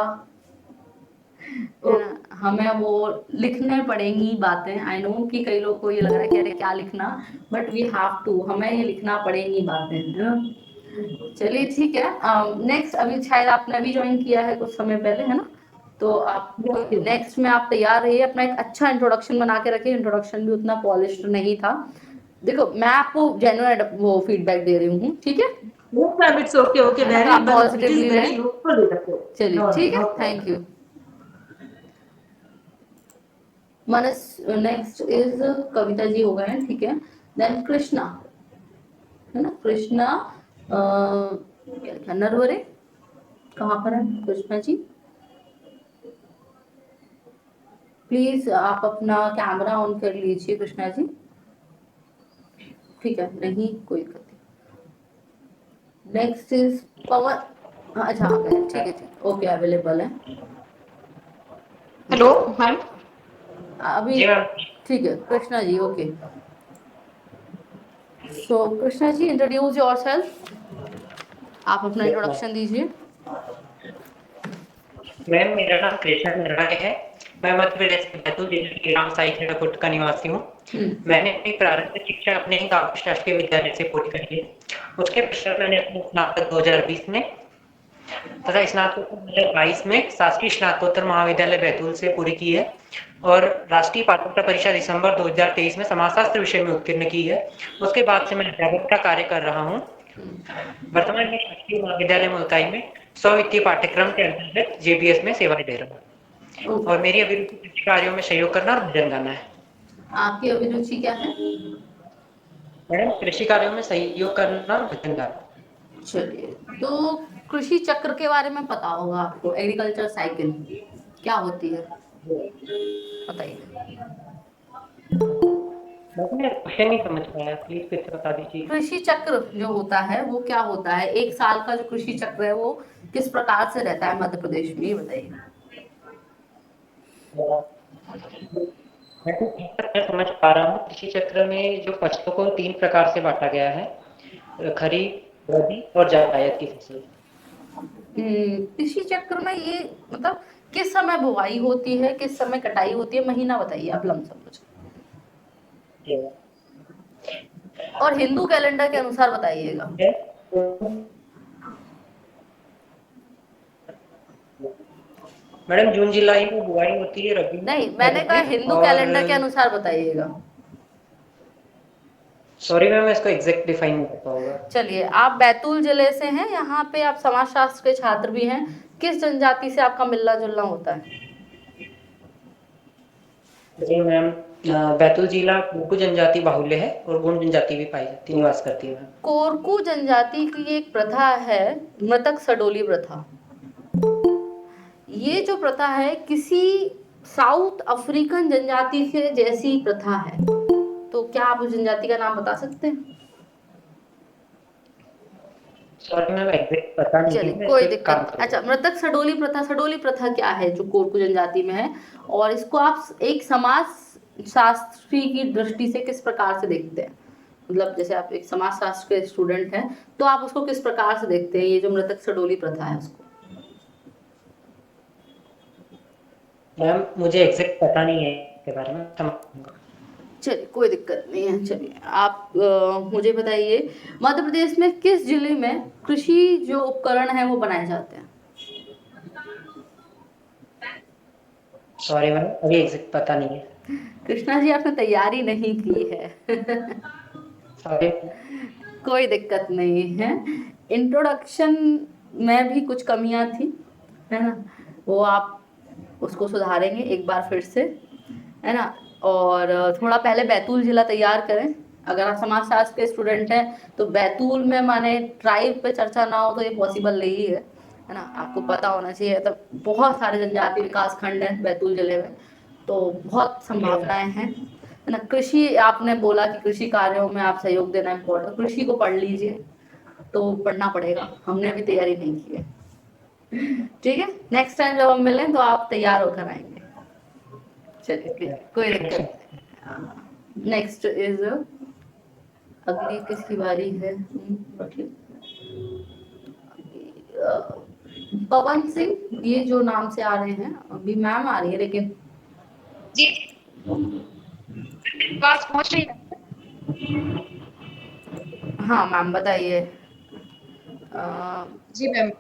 है ना? हमें वो लिखने पड़ेंगी बातें। आई नो कि कई लोग को ये लग रहा है कि अरे क्या लिखना, बट वी हैव टू, हमें ये लिखना पड़ेंगी बातें, है ना? चलिए ठीक है। नेक्स्ट, अभी शायद आपने अभी ज्वाइन किया है कुछ समय पहले, है ना? तो आप नेक्स्ट में आप तैयार रहिए, अपना एक अच्छा इंट्रोडक्शन बना के रखिए। इंट्रोडक्शन भी उतना पॉलिश्ड नहीं था। देखो मैं आपको जेन्युइन वो फीडबैक दे रही हूँ, ठीक है? Yes ma'am, it's okay, okay, है ना? तो very, आप but it is positively very लें। useful. चलिए No, ठीक है, no thank problem. You. Manas next is Kavita ji हो गए हैं, ठीक है? देन कृष्णा, है ना? कृष्णा क्या लिखा, नरवरे, कहाँ पर है कृष्णा जी? प्लीज आप अपना कैमरा ऑन कर लीजिए कृष्णा जी, ठीक है? नहीं कोई दिक्कत नहीं। नेक्स्ट इज पवन। हाँ, अच्छा आ गए, ठीक है, ठीक, ओके, अवेलेबल है हेलो मैम। अभी, जी मैम। ठीक है कृष्णा जी, ओके। सो कृष्णा जी इंट्रोड्यूस योरसेल्फ, आप अपना इंट्रोडक्शन दीजिए। मैम मेरा नाम कृष्णा नरवाने है। मैं मध्य प्रदेश के बैतूल जिले के ग्राम साई खेड़ाकोट का निवासी हूँ। मैंने अपनी प्रारंभिक शिक्षा अपने ही गाँव शासकीय विद्यालय से पूरी करी है। उसके पश्चात मैंने अपनी स्नातक 2020 में तथा स्नातकोत्तर 2022 में शासकीय स्नातकोत्तर महाविद्यालय बैतूल से पूरी की है और राष्ट्रीय पात्रता परीक्षा दिसंबर 2023 में समाजशास्त्र विषय में उत्तीर्ण की है। उसके बाद से मैं अध्यापक का कार्य कर रहा हूँ। वर्तमान में शासकीय महाविद्यालय मुलताई में 100 वित्तीय पाठ्यक्रम के अंतर्गत जेबीएस में सेवाएं दे रहा हूँ। और मेरी अभिरुचि कृषि कार्यों में सहयोग करना और भजन गाना है। आपकी अभिरुचि क्या है? मैडम कृषि कार्यों में सहयोग करना और भजन गाना। चलिए, तो कृषि चक्र के बारे में पता होगा आपको, एग्रीकल्चर साइकिल क्या होती है, बताइए। मैं क्वेश्चन नहीं समझ पाया, प्लीज फिर से बता दीजिए। कृषि चक्र जो होता है वो क्या होता है, एक साल का जो कृषि चक्र है वो किस प्रकार से रहता है मध्य प्रदेश में, ये बताइए। मैं तो जहाँ तक मैं समझ पा रहा हूँ, कृषि चक्र में जो फसलों को 3 प्रकार से बांटा गया है, खरीफ, रबी और जायद की फसल। कृषि चक्र में ये मतलब किस समय बुआई होती है, किस समय कटाई होती है, महीना बताइए आप लमसम मुझे, और हिंदू कैलेंडर के अनुसार बताइएगा। मैडम जून जुलाई में बुआई होती है रबी में, नहीं, मैंने कहा हिंदू कैलेंडर के अनुसार बताइएगा। सॉरी मैम, मैं इसको एग्जैक्ट डिफाइन नहीं कर पाऊंगा। चलिए, आप बैतूल जिले से हैं, यहाँ पे आप समाजशास्त्र के छात्र भी हैं, किस जनजाति से आपका मिलना जुलना होता है? जी मैम, बैतूल जिला कोरकू जनजाति बाहुल्य है और गोंड जनजाति भी पाई जाती निवास करती है मैम। कोरकू जनजाति की एक प्रथा है मृतक सडोली प्रथा। ये जो प्रथा है किसी साउथ अफ्रीकन जनजाति से जैसी प्रथा है, तो क्या आप उस जनजाति का नाम बता सकते हैं? सॉरी मैम, एग्जैक्ट पता नहीं चलिए, है, कोई मैं काम दिक्कत। करूंगा। अच्छा, मृतक सडोली प्रथा क्या है जो कोरकू जनजाति में है, और इसको आप एक समाज शास्त्री की दृष्टि से किस प्रकार से देखते हैं? मतलब जैसे आप एक समाज शास्त्र के स्टूडेंट हैं तो आप उसको किस प्रकार से देखते हैं, ये जो मृतक सडोली प्रथा है उसको? मैम मुझे एग्जैक्ट पता नहीं है इसके बारे में, समझूंगा। चलिए, कोई दिक्कत नहीं है। चलिए, आप मुझे बताइए, मध्य प्रदेश में किस जिले में कृषि जो उपकरण है वो बनाए जाते हैं? सॉरी मैम, अभी एग्जैक्ट पता नहीं है। कृष्णा जी, आपने तैयारी नहीं की है। सॉरी। कोई दिक्कत नहीं है। इंट्रोडक्शन में भी कुछ कमियां थी, है ना, वो आप उसको सुधारेंगे एक बार फिर से, है ना। और थोड़ा पहले बैतूल जिला तैयार करें। अगर आप समाजशास्त्र के स्टूडेंट हैं तो बैतूल में माने ट्राइब पे चर्चा ना हो तो ये पॉसिबल नहीं है ना। आपको पता होना चाहिए, तो बहुत सारे जनजाति विकास खंड हैं बैतूल जिले में, तो बहुत संभावनाएं हैं, है ना। कृषि आपने बोला कि कृषि कार्यों में आप सहयोग देना इम्पोर्टेंट, कृषि को पढ़ लीजिए, तो पढ़ना पड़ेगा, हमने अभी तैयारी नहीं की है। ठीक है, नेक्स्ट टाइम जब हम मिलें तो आप तैयार होकर आएंगे। चलिए, कोई दिक्कत नहीं। नेक्स्ट इज, अगली किसकी बारी है? पवन सिंह, ये जो नाम से आ रहे हैं, अभी मैम आ रही है लेकिन जी, आवाज पहुंच रही है? हाँ मैम बताइए। जी मैम,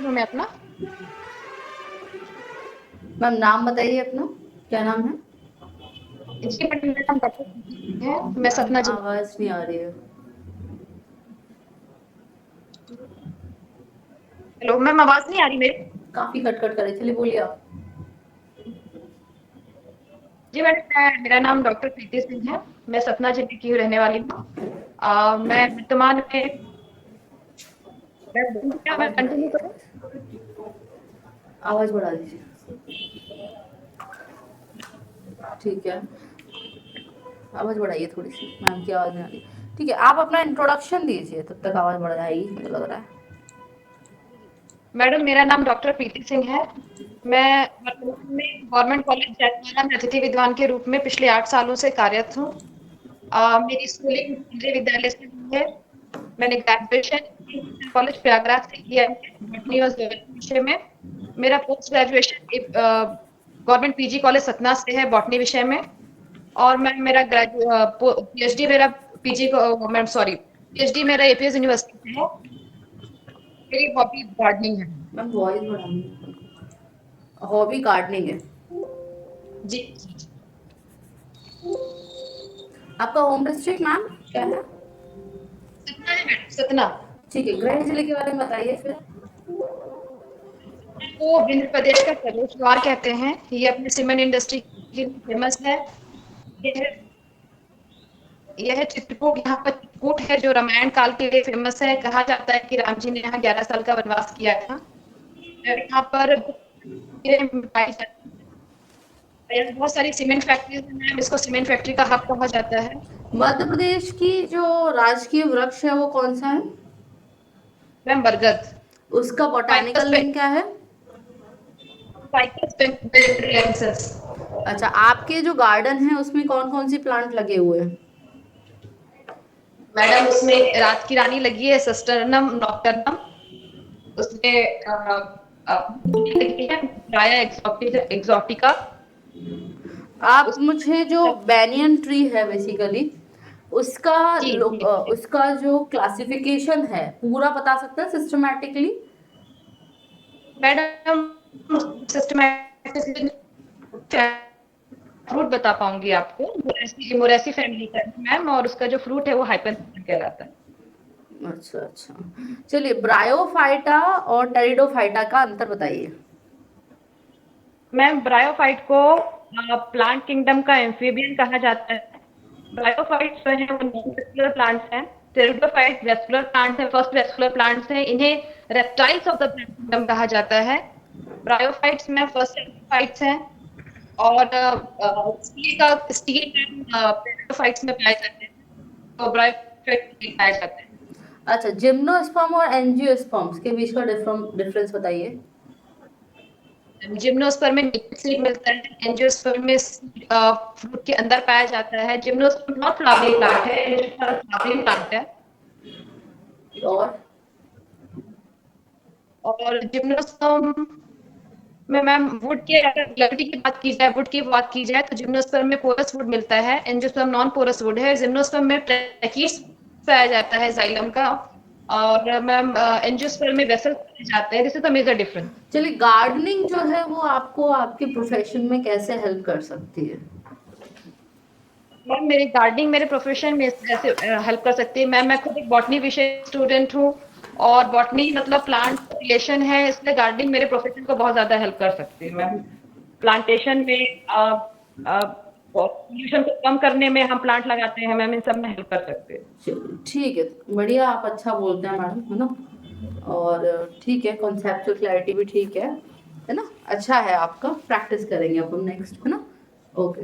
मैं अपना मैम नाम बताइए अपना, क्या नाम है? जी मैडम, मेरा नाम डॉक्टर प्रीति है, मैं सतना जिला। आवाज नहीं आ रही है। हेलो मैम, आवाज नहीं आ रही मेरी? काफी कट कट करे, चलिए बोलिए आप। जी मैडम, मेरा नाम डॉक्टर प्रीति सिंह है, मैं सतना जिले की रहने वाली हूँ। मैं वर्तमान में मैं कंटिन्यू करूँ? आवाज बढ़ा दीजिए। ठीक है, आवाज बढ़ाइए थोड़ी सी, मैम की आवाज नहीं आ रही। ठीक है, आप अपना इंट्रोडक्शन दीजिए, तब तक आवाज बढ़ जाएगी मुझे लग रहा है। मैडम, मेरा नाम डॉक्टर प्रीति सिंह है, मैं वर्तमान में गवर्नमेंट कॉलेज जैतमाला में अतिथि विद्वान के रूप में पिछले 8 सालों से कार्यरत हूँ। मेरी स्कूलिंग केंद्रीय विद्यालय से हुई है। मैंने ग्रेजुएशन कॉलेज प्रयागराज से किया है बॉटनी और ज़ूलॉजी विषय में। मेरा post graduation government PG college Satna से है बॉटनी विषय में, और मेरा पीएचडी मेरा पीएचडी मेरा एपीएस यूनिवर्सिटी से है। मेरी हॉबी गार्डनिंग है। मैम वॉइस बढ़ानी, हॉबी गार्डनिंग है। जी, आपका होम डिस्ट्रिक्ट मैम क्या है? सतना है मैडम, सतना। ठीक है, गृह जिले के बारे में बताइए फिर। को विंध्य प्रदेश का प्रवेश द्वार कहते हैं। ये अपने सीमेंट इंडस्ट्री के लिए फेमस है। यह यह चित्रकूट, यहाँ पर चित्रकूट है जो रामायण काल के लिए फेमस है। कहा जाता है कि राम जी ने यहाँ 11 साल का वनवास किया था। और यहाँ पर पाई जाती है। यहाँ बहुत सारी सीमेंट फैक्ट्रीज हैं मैम, इसको सीमेंट फैक्ट्री का हब कहा जाता है। मध्य प्रदेश की जो राजकीय वृक्ष है वो कौन सा है? मैम बरगद। उसका बोटानिकल Ficus नेम क्या है? Ficus bengalensis। अच्छा, आपके जो गार्डन है उसमें कौन कौन सी प्लांट लगे हुए हैं? मैडम उसमें रात की रानी लगी है, सिस्टरनम नॉक्टर्नम, उसमें लगी है राया एक्सोटिका। आप मुझे जो बैनियन ट्री है बेसिकली उसका जी, जी। उसका जो क्लासिफिकेशन है पूरा बता सकते हैं सिस्टमैटिकली? मैडम सिस्टमैटिकली फ्रूट बता पाऊंगी आपको। मोरेसी फैमिली का है मैम, और उसका जो फ्रूट है वो हाइपर कहलाता है। अच्छा अच्छा, चलिए ब्रायोफाइटा और टेरिडोफाइटा का अंतर बताइए। मैम ब्रायोफाइट को प्लांट किंगडम का एम्फीबियन कहा जाता है। ब्रायोफाइट्स जो हैं वो नॉन वेस्कुलर प्लांट्स हैं। टेरिडोफाइट वेस्कुलर प्लांट्स हैं, फर्स्ट वेस्कुलर प्लांट्स हैं। इन्हें reptiles of the plant kingdom कहा जाता है। ब्रायोफाइट्स में फर्स्ट टेरिडोफाइट्स हैं, और स्टील टेरिडोफाइट्स में पाए जाते हैं। तो ब्रायोफाइट पाए जाते हैं। अच्छा, जिम्नोस्पर्म और एंजियोस्पर्म्स के बीच का डिफरेंस बताइए। जिम्नोस्पर्म में लिक्विड सीड मिलता है, एंजियोस्पर्म में फ्रूट के अंदर पाया जाता है। जिम्नोस्पर्म नॉट फ्लावरिंग प्लांट है, एंजियोस्पर्म फ्लावरिंग प्लांट है। और जिम्नोस्पर्म में मैम वुड की अगर ग्रेविटी की बात की जाए, वुड की बात की जाए, तो जिम्नोस्पर्म में पोरस वुड मिलता है, एंजियोस्पर्म नॉन पोरस वुड है। जिम्नोस्पर्म में ट्रैकीज पाया जाता है जाइलम का, और मैम एंजियोस्पर्म में वेसल पाए जाते हैं। This is the major difference. चलिए, गार्डनिंग जो है वो आपको आपके प्रोफेशन में कैसे हेल्प कर सकती है? मैम मेरी गार्डनिंग मेरे प्रोफेशन में कैसे हेल्प कर सकती है? मैम मैं खुद एक बॉटनी विषय स्टूडेंट हूँ, और बॉटनी मतलब प्लांट रिलेशन है, इसलिए गार्डनिंग मेरे प्रोफेशन को बहुत ज्यादा हेल्प कर सकती है। मैम प्लांटेशन में पोल्यूशन को कम करने में हम प्लांट लगाते हैं मैम, इन सब में हेल्प कर सकते हैं। चलिए, ठीक है, बढ़िया, आप अच्छा बोलते हैं मैडम, है ना? और ठीक है, कॉन्सेप्चुअल क्लैरिटी भी ठीक है ना? अच्छा है आपका, प्रैक्टिस करेंगे अपन नेक्स्ट, है ना? Okay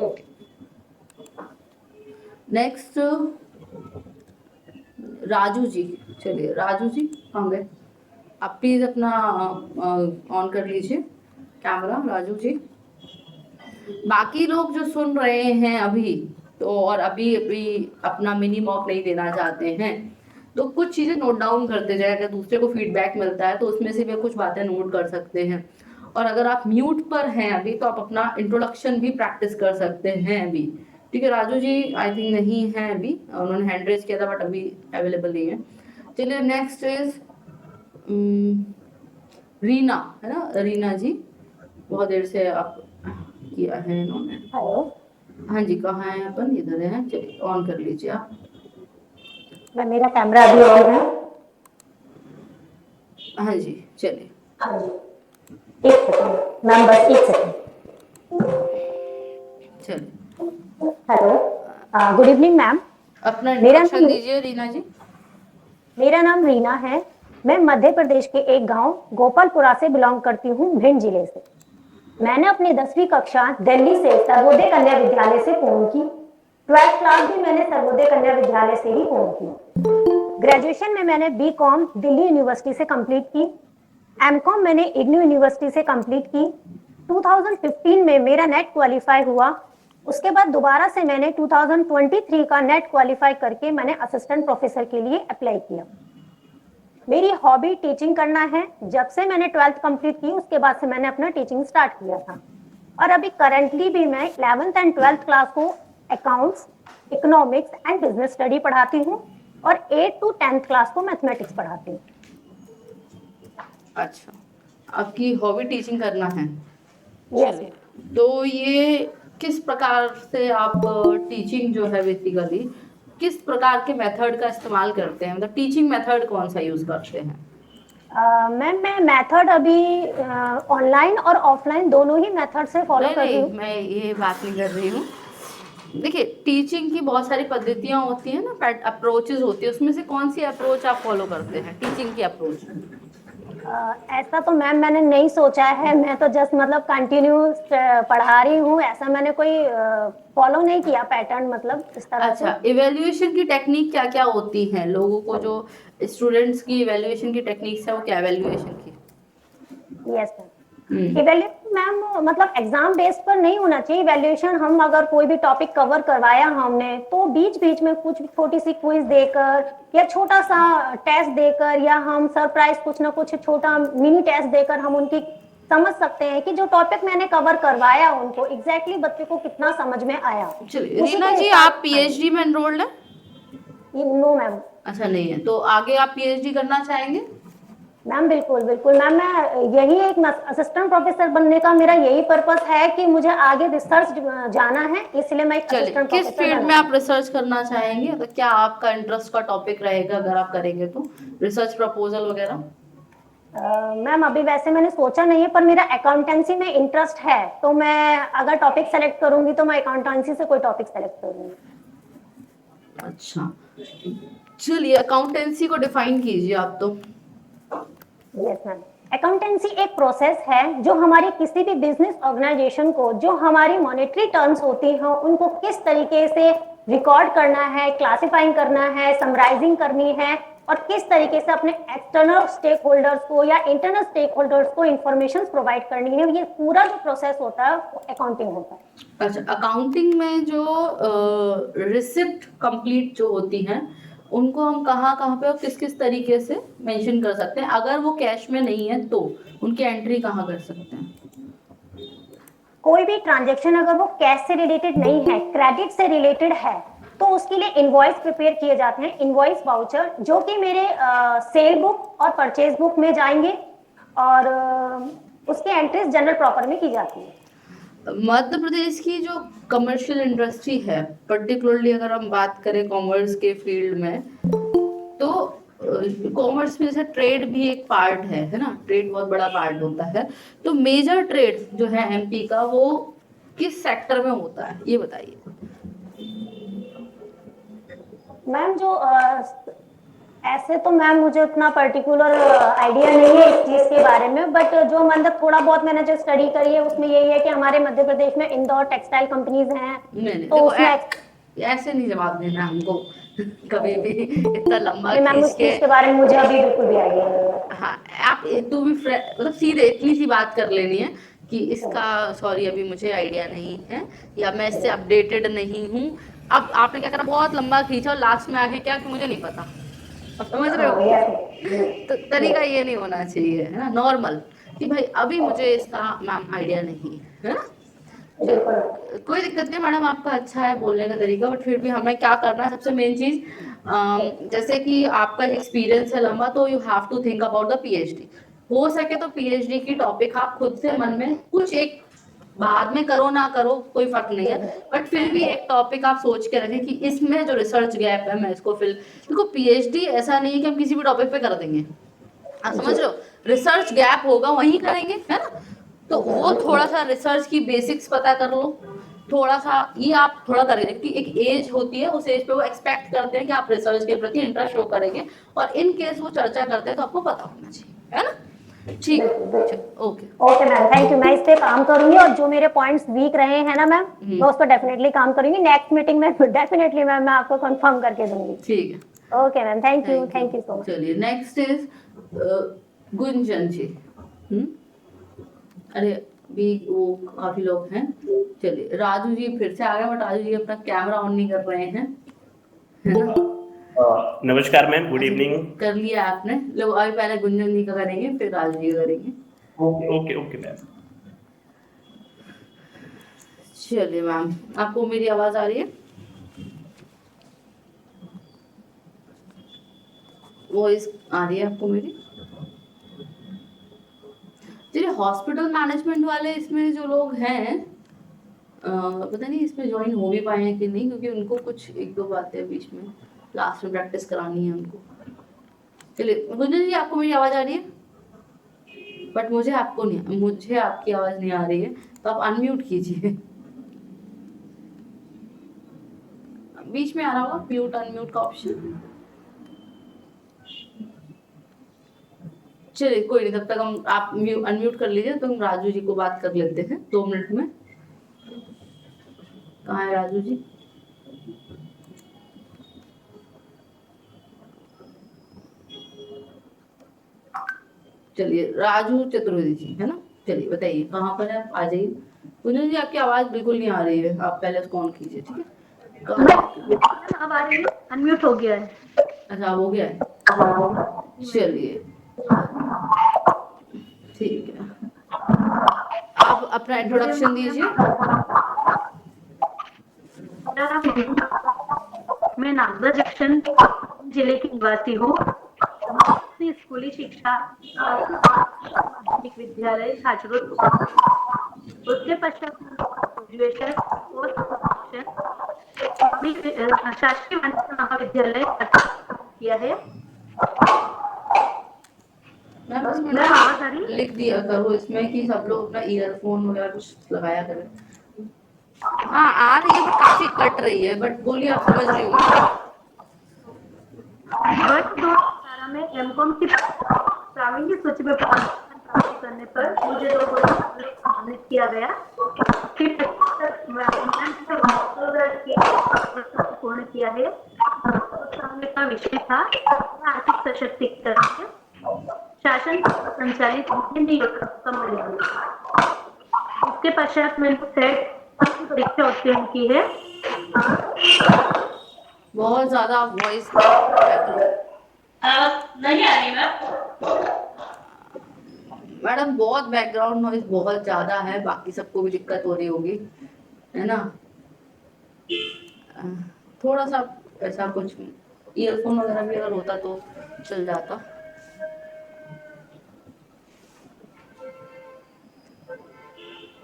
okay. Next Raju ji. चलिए राजू जी कहाँ गए? आप प्लीज अपना ऑन कर लीजिए कैमरा, राजू जी। बाकी लोग जो सुन रहे हैं अभी, तो और अभी अभी अपना मिनी मॉक नहीं देना चाहते हैं, तो कुछ चीजें नोट डाउन करते जाए। अगर दूसरे को फीडबैक मिलता है तो उसमें से भी कुछ बातें नोट कर सकते हैं। और अगर आप म्यूट पर हैं अभी, तो आप अपना इंट्रोडक्शन भी प्रैक्टिस कर सकते हैं अभी। ठीक है, राजू जी आई थिंक नहीं है अभी, उन्होंने हैंड रेज किया था बट अभी अवेलेबल नहीं है। चलिए नेक्स्ट इज रीना, है ना? रीना जी, बहुत देर से आप किया है इन्होंने। हेलो, हाँ जी, कहाँ हैं अपन? इधर हैं, चलिए ऑन कर लीजिए आप। मैं मेरा कैमरा अभी ऑन है। हाँ जी, चलिए। हाँ जी, एक सेकंड मैम, बस एक सेकंड। चलिए, हेलो, गुड इवनिंग मैम। अपना मेरा इंट्रोडक्शन नाम दीजिए रीना जी। मेरा नाम रीना है। मैं मध्य प्रदेश के एक गांव गोपालपुरा से बिलोंग करती हूँ, भिंड जिले से। मैंने अपनी 10वीं कक्षा दिल्ली से सर्वोदय कन्या विद्यालय से पूर्ण की। 12th क्लास भी मैंने सर्वोदय कन्या विद्यालय से ही पूर्ण की। ग्रेजुएशन में मैंने बीकॉम दिल्ली यूनिवर्सिटी से कंप्लीट की। एमकॉम मैंने इग्नू यूनिवर्सिटी से कंप्लीट की। 2015 में मेरा नेट क्वालिफाई हुआ। उसके बाद दोबारा से मैंने 2023 का नेट क्वालिफाई करके मैंने असिस्टेंट प्रोफेसर के लिए अप्लाई किया। मेरी हॉबी टीचिंग करना है। जब से मैंने 12th कंप्लीट की उसके बाद से मैंने अपना टीचिंग स्टार्ट किया था, और अभी करंटली भी मैं 11th एंड 12th क्लास को accounts, economics and business study पढ़ाती हूँ, और 8th to 10th क्लास को मैथमेटिक्स पढ़ाती हूँ। अच्छा, आपकी हॉबी टीचिंग करना है। यस। तो ये किस प्रकार से आप टीचिंग जो है बेसिकली किस प्रकार के मेथड का इस्तेमाल करते हैं? मतलब टीचिंग मेथड कौन सा यूज करते हैं? मैम मैं मेथड अभी ऑनलाइन और ऑफलाइन दोनों ही मेथड से फॉलो कर रही नहीं हूँ। मैं ये बात नहीं कर रही हूँ। देखिए टीचिंग की बहुत सारी पद्धतियाँ होती हैं ना, अप्रोचेज होती है, उसमें से कौन सी अप्रोच आप फॉलो करते हैं, टीचिंग की अप्रोच? ऐसा तो मैम मैंने नहीं सोचा है, मैं तो जस्ट मतलब कंटिन्यू पढ़ा रही हूँ, ऐसा मैंने कोई फॉलो नहीं किया पैटर्न मतलब इस तरह से। अच्छा, इवेल्युएशन की टेक्निक क्या क्या होती हैं लोगों को, जो स्टूडेंट्स की इवेल्युएशन की टेक्निक्स है वो क्या इवेल्युएशन की? Yes ma'am. इवैल्यूएशन मैम मतलब एग्जाम बेस पर नहीं होना चाहिए इवैल्यूएशन। हम अगर कोई भी टॉपिक कवर करवाया हमने तो बीच बीच में कुछ छोटी सी क्विज देकर या छोटा सा टेस्ट देकर या हम सरप्राइज कुछ ना कुछ छोटा मिनी टेस्ट देकर हम उनकी समझ सकते हैं कि जो टॉपिक मैंने कवर करवाया उनको एग्जैक्टली बच्चे को कितना समझ में आया। चलिए उसी रीना के जी, हिसाब आप पीएचडी में एनरोल्ड है? No ma'am. अच्छा नहीं है, तो आगे आप पीएचडी करना चाहेंगे? मैम बिल्कुल बिल्कुल मैम, मैं यही एक असिस्टेंट प्रोफेसर बनने का मेरा यही पर्पस है कि मुझे आगे रिसर्च जाना है, इसलिए मैं एक चलिए, असिस्टेंट किस प्रोफेसर फील्ड में बना। आप रिसर्च करना चाहेंगे, तो क्या आपका इंटरेस्ट का टॉपिक रहेगा अगर आप करेंगे तो, रिसर्च प्रपोजल वगैरह? मैम अभी वैसे मैंने सोचा नहीं है, पर मेरा अकाउंटेंसी में इंटरेस्ट है, तो मैं अगर टॉपिक सेलेक्ट करूंगी तो मैं अकाउंटेंसी से कोई टॉपिक सेलेक्ट करूंगी। अच्छा, चलिए अकाउंटेंसी को डिफाइन कीजिए आप तो। Yes ma'am. अकाउंटेंसी एक प्रोसेस है जो हमारी किसी भी बिजनेस ऑर्गेनाइजेशन को जो हमारी मॉनेटरी टर्म्स होती हैं उनको किस तरीके से रिकॉर्ड करना है, क्लासिफाइंग करना है, समराइजिंग करनी है और किस तरीके से अपने एक्सटर्नल स्टेक होल्डर्स को या इंटरनल स्टेक होल्डर्स को इंफॉर्मेशन प्रोवाइड करनी है, ये पूरा जो प्रोसेस होता है अकाउंटिंग होता है। अच्छा, अकाउंटिंग में जो रिसिप्ट कंप्लीट जो होती हैं उनको हम कहाँ कहाँ पे और किस किस तरीके से मेंशन कर सकते हैं, अगर वो कैश में नहीं है तो उनकी एंट्री कहाँ कर सकते हैं? कोई भी ट्रांजैक्शन अगर वो कैश से रिलेटेड नहीं है, क्रेडिट से रिलेटेड है, तो उसके लिए इनवॉइस प्रिपेयर किए जाते हैं, इनवॉइस वाउचर, जो कि मेरे सेल बुक और परचेज बुक में जाएंगे और उसकी एंट्रीज जनरल प्रॉपर में की जाती है। मध्य प्रदेश की जो कमर्शियल इंडस्ट्री है, पर्टिकुलरली अगर हम बात करें कॉमर्स के फील्ड में, तो कॉमर्स में जैसे ट्रेड भी एक पार्ट है ना, ट्रेड बहुत बड़ा पार्ट होता है, तो मेजर ट्रेड जो है एमपी का वो किस सेक्टर में होता है ये बताइए। मैम जो ऐसे तो मैम मुझे उतना पर्टिकुलर आइडिया नहीं है इस चीज के बारे में, बट जो मतलब थोड़ा बहुत मैंने जो स्टडी करी है उसमें यही है कि हमारे मध्य प्रदेश में इंदौर टेक्सटाइल कंपनीज हैं, नहीं तो देखो उसमें ऐसे नहीं जवाब देना हमको कभी भी इतना लंबा मैम खींच उस के। चीज के बारे में मुझे अभी बिल्कुल भी आइडिया नहीं है। हाँ, आप तू भी मतलब सीधे इतनी सी बात कर लेनी है कि इसका सॉरी अभी मुझे आइडिया नहीं है या मैं इससे अपडेटेड नहीं हूँ। अब आपने क्या करा, बहुत लंबा खींचा और लास्ट में आके क्या कि मुझे नहीं पता, अब समझ रहे हो? तो तरीका ये नहीं होना चाहिए, है ना, नॉर्मल, कि भाई अभी मुझे इसका मैम आइडिया नहीं है ना। कोई दिक्कत नहीं मैडम, आपका अच्छा है बोलने का तरीका, बट फिर भी हमें क्या करना है, सबसे मेन चीज जैसे कि आपका एक्सपीरियंस है लंबा, तो you have to think about the PhD. हो सके तो पीएचडी की टॉपिक आप खुद से मन में कुछ एक, बाद में करो ना करो कोई फर्क नहीं है, बट फिर भी एक टॉपिक आप सोच के रखें कि इसमें जो रिसर्च गैप है मैं इसको फिल। देखो पीएचडी ऐसा नहीं है कि हम किसी भी टॉपिक पे कर देंगे, आप समझ रहे हो, रिसर्च गैप होगा वहीं करेंगे, है ना। तो वो थोड़ा सा रिसर्च की बेसिक्स पता कर लो, थोड़ा सा ये आप थोड़ा करेंगे कि एक एज होती है, उस एज पे वो एक्सपेक्ट करते हैं कि आप रिसर्च के प्रति इंटरेस्ट शो करेंगे, और इन केस वो चर्चा करते हैं तो आपको पता होना चाहिए, है ना। ठीक है, okay okay ma'am, thank you, मैं इस पे काम करूंगी और जो मेरे पॉइंट्स वीक रहे हैं ना मैम, मैं उस पर डेफिनेटली काम करूंगी, नेक्स्ट मीटिंग में डेफिनेटली मैम मैं आपको कंफर्म करके दूंगी। ठीक है, okay ma'am, thank you so much. चलिए नेक्स्ट इज गुंजन जी। अरे भी वो काफी लोग हैं, चलिए राजू जी फिर से आ गए, बट राजू जी अपना कैमरा ऑन नहीं कर रहे हैं, है ना। नमस्कार मैम, गुड इवनिंग। कर लिया आपने, लो अभी पहले गुंजन जी का करेंगे फिर राजू जी का करेंगे। Okay okay ma'am. चलिए मैम, आपको मेरी आवाज आ रही है, वॉइस आ रही है आपको मेरी? चलिए, हॉस्पिटल मैनेजमेंट वाले इसमें जो लोग हैं पता नहीं इसमें ज्वाइन हो भी पाए हैं कि नहीं, क्योंकि उनको कुछ एक दो बातें बीच में लास्ट में प्रैक्टिस करानी है उनको। चलिए गुंजन जी, आपको मेरी आवाज आ रही है? बट मुझे आपकी आवाज नहीं आ रही है, तो आप अनम्यूट कीजिए। बीच में आ रहा होगा म्यूट अनम्यूट का ऑप्शन। चलिए कोई नहीं, तब तक आप अनम्यूट कर लीजिए, तो हम राजू जी को बात कर लेते हैं 2 मिनट में। कहाँ है राजू जी? चलिए राजू चतुर्वेदी जी है ना, चलिए बताइए कहाँ पर है आप, आ जाइए। कुंजन जी आपकी आवाज बिल्कुल नहीं आ रही है, आप पहले उसको ऑन कीजिए, ठीक है? अब आ रही है, अनम्यूट हो गया है। अच्छा हो गया है, चलिए ठीक है, आप अपना इंट्रोडक्शन दीजिए। मैं नागदा जंक्शन जिले की निवासी हूँ। अपनी स्कूली शिक्षा माध्यमिक विद्यालय छाछोड़, उसके पश्चात ग्रेजुएशन शासकीय वाणिज्य महाविद्यालय किया है। मैम इसमें लिख दिया करो इसमें कि सब लोग अपना ईयरफोन वगैरह कुछ लगाया करें। हाँ आ रही है बट काफी कट रही है, बट बोलिए आप समझ रही हूँ। वर्ष 2018 में एमकॉम की प्रावीण्य सूची में प्राप्त करने पर मुझे 2 वर्ष सम्मानित किया गया। फिर पूर्ण किया है। का विषय था आर्थिक सशक्तिकरण, शासन संचालित विभिन्न योजनाओं का मूल्यांकन। इसके पश्चात मैंने सेट परीक्षा उत्तीर्ण की है। बहुत ज्यादा वॉइस नहीं आ रही मैडम, बहुत बैकग्राउंड नॉइज बहुत ज्यादा है, बाकी सबको भी दिक्कत हो रही होगी, है ना? थोड़ा सा ऐसा कुछ ईयरफोन वगैरह भी अगर होता तो चल जाता।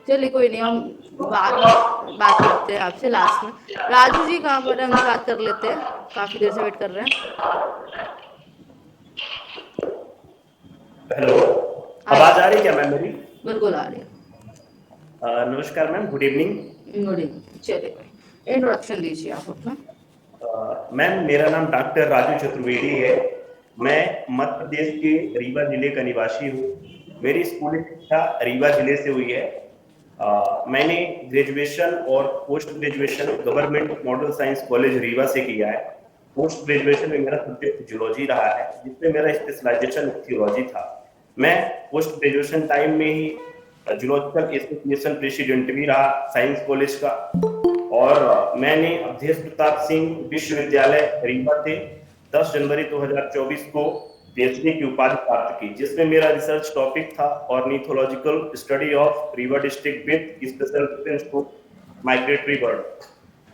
चलिए कोई नहीं, हम बात करते हैं आपसे लास्ट में। राजू जी कहाँ पर है, हम बात कर लेते हैं, काफी देर से वेट कर रहे हैं। हेलो, आवाज आ रही है क्या मैम मेरी? बिल्कुल आ रही है। नमस्कार ma'am, good evening. Good evening. चलिए इंट्रोडक्शन दीजिए आप अपना। मैम मेरा नाम डॉक्टर राजू चतुर्वेदी है। मैं मध्य प्रदेश के रीवा जिले का निवासी हूँ। मेरी स्कूली शिक्षा रीवा जिले से हुई है। मैंने ग्रेजुएशन और post graduation government model science college Rewa से किया है। पोस्ट ग्रेजुएशन में मेरा सब्जेक्ट जूलॉजी रहा है, जिसमें मेरा स्पेशलाइजेशन थियोलॉजी था। मैं पोस्ट ग्रेजुएशन टाइम में ही जूलॉजिकल एसोसिएशन प्रेसिडेंट भी रहा साइंस कॉलेज का, और मैंने अवधेश प्रताप सिंह विश्वविद्यालय रीवा से 10 जनवरी 2024 को पीएचडी की उपाधि प्राप्त की, जिसमें मेरा रिसर्च टॉपिक था ornithological study of Rewa district with special reference to migratory bird.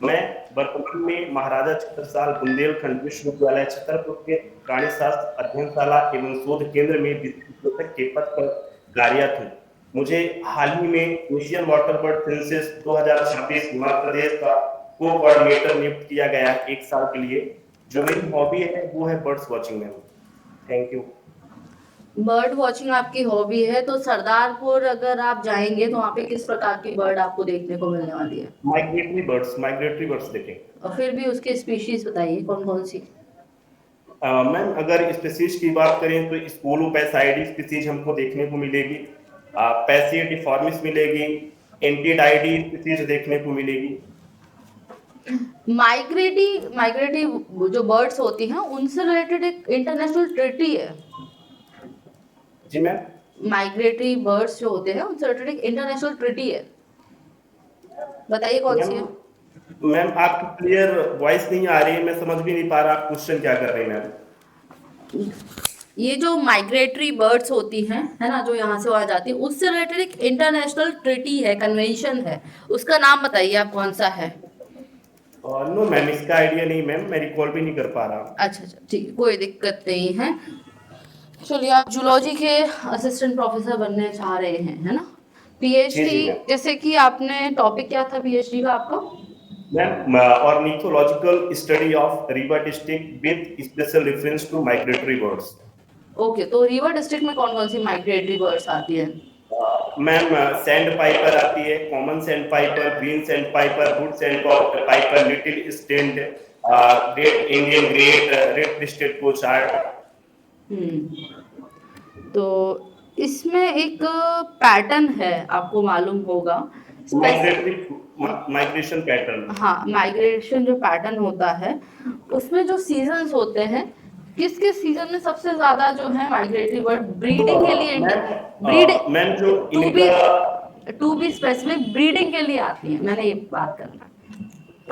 मैं वर्तमान में महाराजा छत्रसाल बुंदेलखंड विश्वविद्यालय छतरपुर के प्राणीशास्त्र अध्ययनशाला एवं शोध केंद्र में विशेषज्ञ के पद पर कार्यरत हूँ। मुझे हाल ही में Asian water bird census 2026 Madhya Pradesh का को-कोऑर्डिनेटर नियुक्त किया गया 1 साल के लिए। जो मेरी हॉबी है वो है बर्ड्स वॉचिंग में। Thank you. बर्ड वॉचिंग आपकी हॉबी है, तो सरदारपुर अगर आप जाएंगे तो वहाँ पे किस प्रकार की बर्ड आपको देखने को मिलने वाली है? माइग्रेटरी बर्ड्स देखेंगे। और फिर भी उसके स्पीशीज बताइए कौन कौन सी? मैम अगर स्पीशीज की बात करें तो स्पोलोपैसाइडी स्पीशीज हमको देखने को मिलेगी, पैसिया डिफॉर्मिस मिलेगी, एंटीडाइडी स्पीशीज देखने को मिलेगी। माइग्रेटरी जो बर्ड्स होती हैं उनसे रिलेटेड एक इंटरनेशनल ट्रीटी है। जी मैम, माइग्रेटरी बर्ड्स जो होते हैं उनसे रिलेटेड एक इंटरनेशनल ट्रीटी है, बताइए कौन सी है? मैम आपकी क्लियर वॉइस नहीं आ रही है, मैं समझ भी नहीं पा रहा आप क्वेश्चन क्या कर रहे हैं मैम। ये जो माइग्रेटरी बर्ड्स होती हैं, है ना, जो यहाँ से वहाँ जाती है, उससे रिलेटेड एक इंटरनेशनल ट्रीटी है, कन्वेंशन है, उसका नाम बताइए आप कौन सा है? नो मैम, इसका आइडिया नहीं मैम, मैं रिकॉल भी नहीं कर पा रहा। अच्छा ठीक है, कोई दिक्कत नहीं है। चलिए आप जूलॉजी के असिस्टेंट प्रोफेसर बनने चाह रहे हैं, है ना? पीएचडी, जैसे कि आपने टॉपिक क्या था पीएचडी का आपका? Ma'am ornithological study of Rewa district with special reference to migratory birds. Okay, तो रीवा डिस्ट्रिक्ट में कौन कौन सी माइग्रेटरी बर्ड्स आती है? मैम सैंड पाइपर आती है, common sand Piper, green sand Piper, would sand Piper, little stand, great Indian great, red listed pochard. तो इसमें एक पैटर्न है, आपको मालूम होगा, माइग्रेशन पैटर्न। हाँ, माइग्रेशन जो पैटर्न होता है उसमें जो सीजन्स होते हैं, किस किस सीजन में सबसे ज्यादा जो है माइग्रेटरी बर्ड ब्रीडिंग के लिए मैम जो इनका टू बी स्पेसिफिक ब्रीडिंग के लिए आती है, मैंने ये बात करना है।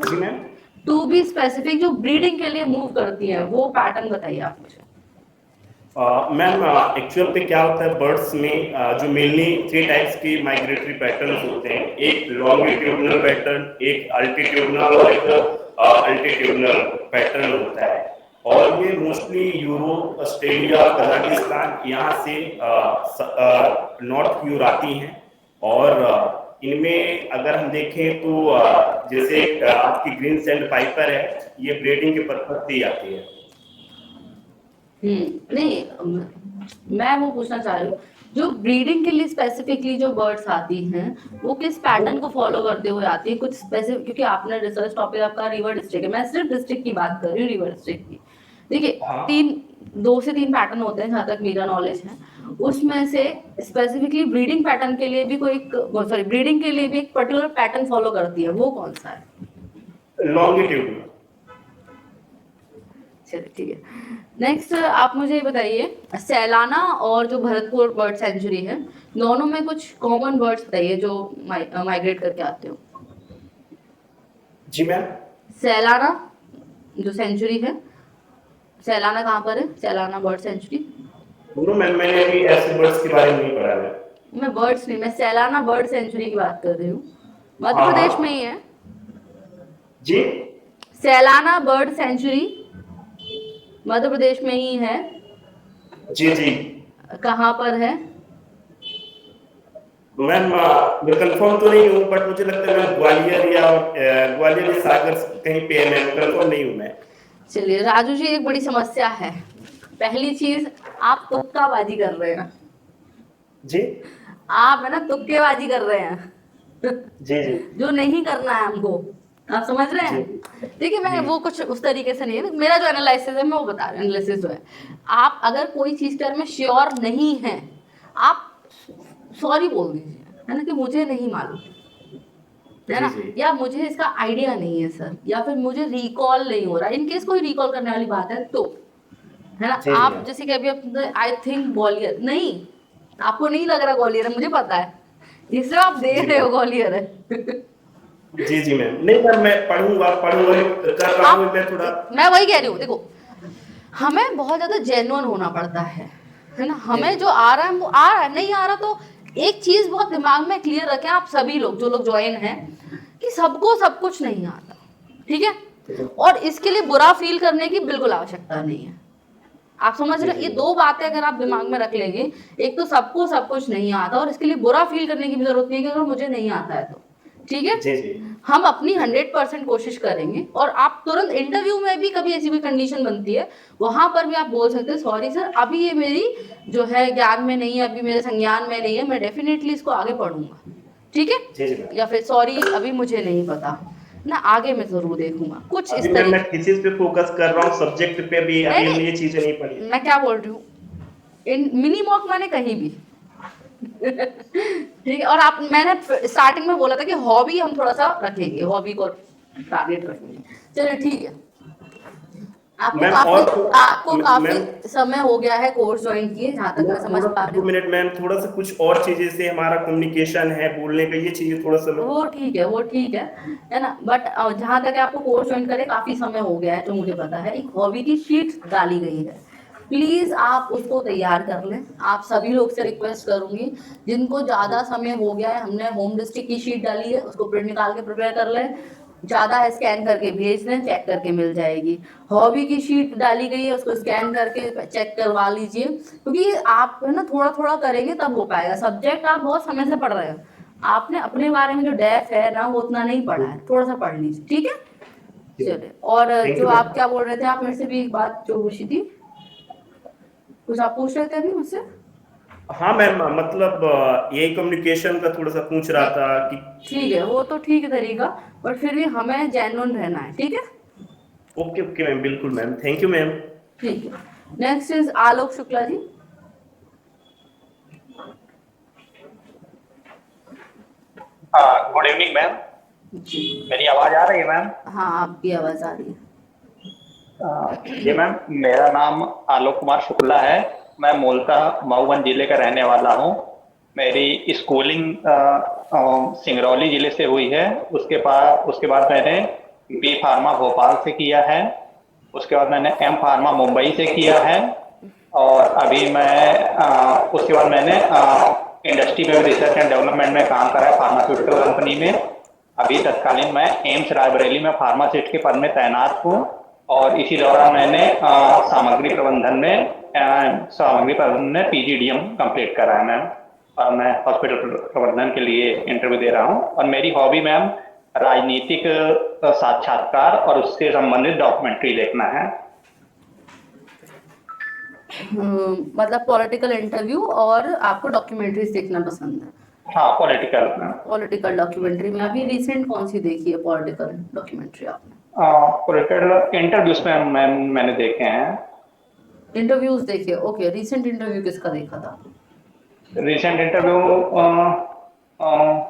जी मैम, टू बी स्पेसिफिक जो ब्रीडिंग के लिए मूव करती है, वो पैटर्न बताइए आप मुझे। मैम एक्चुअल पे क्या होता है, बर्ड्स में जो मेनली 3 टाइप्स के माइग्रेटरी पैटर्न्स होते हैं, एक लॉन्गिट्यूडनल पैटर्न, एक अल्टीट्यूडनल और एक अल्टीट्यूडनल पैटर्न होता है। और ये मोस्टली यूरोप, ऑस्ट्रेलिया, कजाकिस्तान यहाँ से नॉर्थ की ओर आती हैं। और इनमें अगर हम देखें तो जैसे आपकी ग्रीन सैंड पाइपर है, ये ब्रीडिंग के पर्पज से ही आती है। नहीं, मैं वो पूछना चाह रही हूँ, जो ब्रीडिंग के लिए स्पेसिफिकली जो बर्ड्स आती हैं वो किस पैटर्न को फॉलो करते हुए आती है, कुछ स्पेसिफिक, क्योंकि आपने रिसर्च टॉपिक आपका रीवा डिस्ट्रिक्ट है, मैं सिर्फ डिस्ट्रिक्ट की बात कर रही हूँ, रीवा डिस्ट्रिक्ट की। देखिए 2 से 3 पैटर्न होते हैं जहाँ तक मेरा नॉलेज है, उसमें से स्पेसिफिकली ब्रीडिंग पैटर्न के लिए भी ब्रीडिंग के लिए भी एक पर्टिकुलर पैटर्न फॉलो करती है, वो कौन सा है? लॉन्गिट्यूड। चलिए ठीक है। नेक्स्ट आप मुझे ये बताइए, सैलाना और जो भरतपुर बर्ड सेंचुरी है, दोनों में कुछ कॉमन बर्ड्स बताइए जो माइग्रेट करके आते हो। जी मैम, सैलाना जो सेंचुरी है, सैलाना कहाँ पर है? Sailana bird sanctuary. मैम मैंने अभी ऐसे बर्ड्स के बारे में नहीं पढ़ा है। मैं बर्ड्स नहीं, मैं सैलाना बर्ड सेंचुरी की बात कर रही हूँ, मध्य प्रदेश में ही है जी। सैलाना बर्ड सेंचुरी मध्य प्रदेश में ही है। जी जी। कहाँ पर है? मैम मैं कंफर्म तो नहीं हूँ, बट मुझे लगता है मैं ग्वालियर या सागर कहीं पे है, मैं कंफर्म नहीं हूँ मैं। चलिए राजू जी, एक बड़ी समस्या है। पहली चीज, आप तुक्काबाजी कर रहे हैं जी। आप है ना तुक्केबाजी कर रहे हैं जी जी। जो नहीं करना है हमको, आप समझ रहे हैं? देखिए मैं वो कुछ उस तरीके से नहीं है, मेरा जो एनालिसिस है मैं वो बता रही हूँ। एनालिसिस जो है, आप अगर कोई चीज के बारे में श्योर नहीं है, आप सॉरी बोल दीजिए, है ना, कि मुझे नहीं मालूम, है ना, या मुझे इसका आइडिया नहीं है सर, या फिर मुझे रिकॉल नहीं हो रहा। इनकेस कोई रिकॉल करने वाली बात है तो, है ना, आप जैसे कि अभी आई थिंक ग्वालियर, नहीं, आपको नहीं लग रहा ग्वालियर है, मुझे पता है, इसलिए आप देख रहे हो ग्वालियर है जी जी मैम, नहीं मैम मैं पढ़ूंगा कर रहा हूँ मैं थोड़ा। मैं वही कह रही हूँ, देखो हमें बहुत ज्यादा जेन्युइन होना पड़ता है ना, हमें जो आ रहा है वो आ रहा है, नहीं आ रहा तो एक चीज बहुत दिमाग में क्लियर रखें आप सभी लोग जो लोग ज्वाइन हैं, कि सबको सब कुछ नहीं आता, ठीक है, और इसके लिए बुरा फील करने की बिल्कुल आवश्यकता नहीं है। आप समझ रहे, ये 2 बातें अगर आप दिमाग में रख लेंगे, एक तो सबको सब कुछ नहीं आता, और इसके लिए बुरा फील करने की भी जरूरत नहीं है कि अगर मुझे नहीं आता है तो, ठीक है। जी जी। हम अपनी 100% कोशिश करेंगे, और आप तुरंत इंटरव्यू में भी कभी ऐसी कोई कंडीशन बनती है, वहां पर भी आप बोल सकते हैं सॉरी सर, अभी ये मेरी जो है ज्ञान में नहीं है, अभी मेरे संज्ञान में नहीं है, मैं डेफिनेटली इसको आगे पढ़ूंगा, ठीक है। जी जी। या फिर सॉरी अभी मुझे नहीं पता ना, आगे मैं जरूर देखूंगा, कुछ इस तरह। मैं थीसिस पे फोकस कर रहा हूँ, सब्जेक्ट पे भी अभी हमने ये चीजें नहीं पढ़ी। मैं क्या बोल रही हूँ, इन मिनी मॉक मैंने कहीं भी ठीक है। और आप, मैंने स्टार्टिंग में बोला था कि हॉबी हम थोड़ा सा रखेंगे, हॉबी को टारगेट रखेंगे, चलिए ठीक है। आपको काफी समय हो गया है कोर्स ज्वाइन किए, जहाँ तक मैं समझ पा रही हूँ। 2 मिनट मैम, थोड़ा सा कुछ और चीजें से हमारा कम्युनिकेशन है, बोलने का, ये चीजें थोड़ा सा वो ठीक है ना, बट जहाँ तक आपको कोर्स ज्वाइन करे काफी समय हो गया है, जो मुझे पता है, एक हॉबी की शीट डाली गई है, प्लीज आप उसको तैयार कर लें। आप सभी लोग से रिक्वेस्ट करूंगी, जिनको ज्यादा समय हो गया है, हमने होम डिस्ट्रिक्ट की शीट डाली है, उसको प्रिंट निकाल के प्रिपेयर कर लें, ज्यादा है स्कैन करके भेज दें, चेक करके मिल जाएगी। हॉबी की शीट डाली गई है, उसको स्कैन करके चेक करवा लीजिए, क्योंकि आप है ना थोड़ा थोड़ा करेंगे तब हो पाएगा। सब्जेक्ट आप बहुत समय से पढ़ रहे हो, आपने अपने बारे में जो डेप्थ है ना वो उतना नहीं पढ़ा है, थोड़ा सा पढ़ लीजिए, ठीक है। चलिए, और जो आप क्या बोल रहे थे, आप मेरे से भी एक बात जो पूछी थी, कुछ आप पूछ रहे थे अभी मुझसे? हाँ मैम, मतलब यही कम्युनिकेशन का थोड़ा सा पूछ रहा था कि ठीक है, वो तो ठीक है तरीका, बट फिर भी हमें जेन्युइन रहना है, ठीक है? ओके ओके मैम, बिल्कुल मैम, थैंक यू मैम। ठीक है। Next is Alok Shukla ji. Good evening ma'am. जी मेरी आवाज आ रही है मैम? हाँ, आपकी आवाज आ रही है। जी मैम, मेरा नाम आलोक कुमार शुक्ला है। मैं मूलतः मऊगंज जिले का रहने वाला हूँ। मेरी स्कूलिंग सिंगरौली जिले से हुई है। उसके बाद मैंने बी फार्मा भोपाल से किया है। उसके बाद मैंने एम फार्मा मुंबई से किया है। और अभी उसके बाद मैंने इंडस्ट्री में रिसर्च एंड डेवलपमेंट में काम करा है, फार्मास्यूटिकल कंपनी में। अभी तत्कालीन मैं एम्स रायबरेली में फार्मासिस्ट के पद में तैनात हूँ। और इसी दौरान मैंने सामग्री प्रबंधन में पीजीडीएम कंप्लीट करा है मैम। और मैं हॉस्पिटल प्रबंधन के लिए इंटरव्यू दे रहा हूँ। और मेरी हॉबी मैम राजनीतिक साक्षात्कार और उससे संबंधित डॉक्यूमेंट्री देखना है। मतलब पॉलिटिकल इंटरव्यू और आपको डॉक्यूमेंट्रीज देखना पसंद है? हाँ, पॉलिटिकल मैम। पॉलिटिकल डॉक्यूमेंट्री में अभी रिसेंट कौन सी देखी है पॉलिटिकल डॉक्यूमेंट्री आपने? पॉलिटिकल इंटरव्यूज में मैंने देखे हैं। इंटरव्यूज देखे, ओके। रिसेंट इंटरव्यू किसका देखा था? रिसेंट इंटरव्यू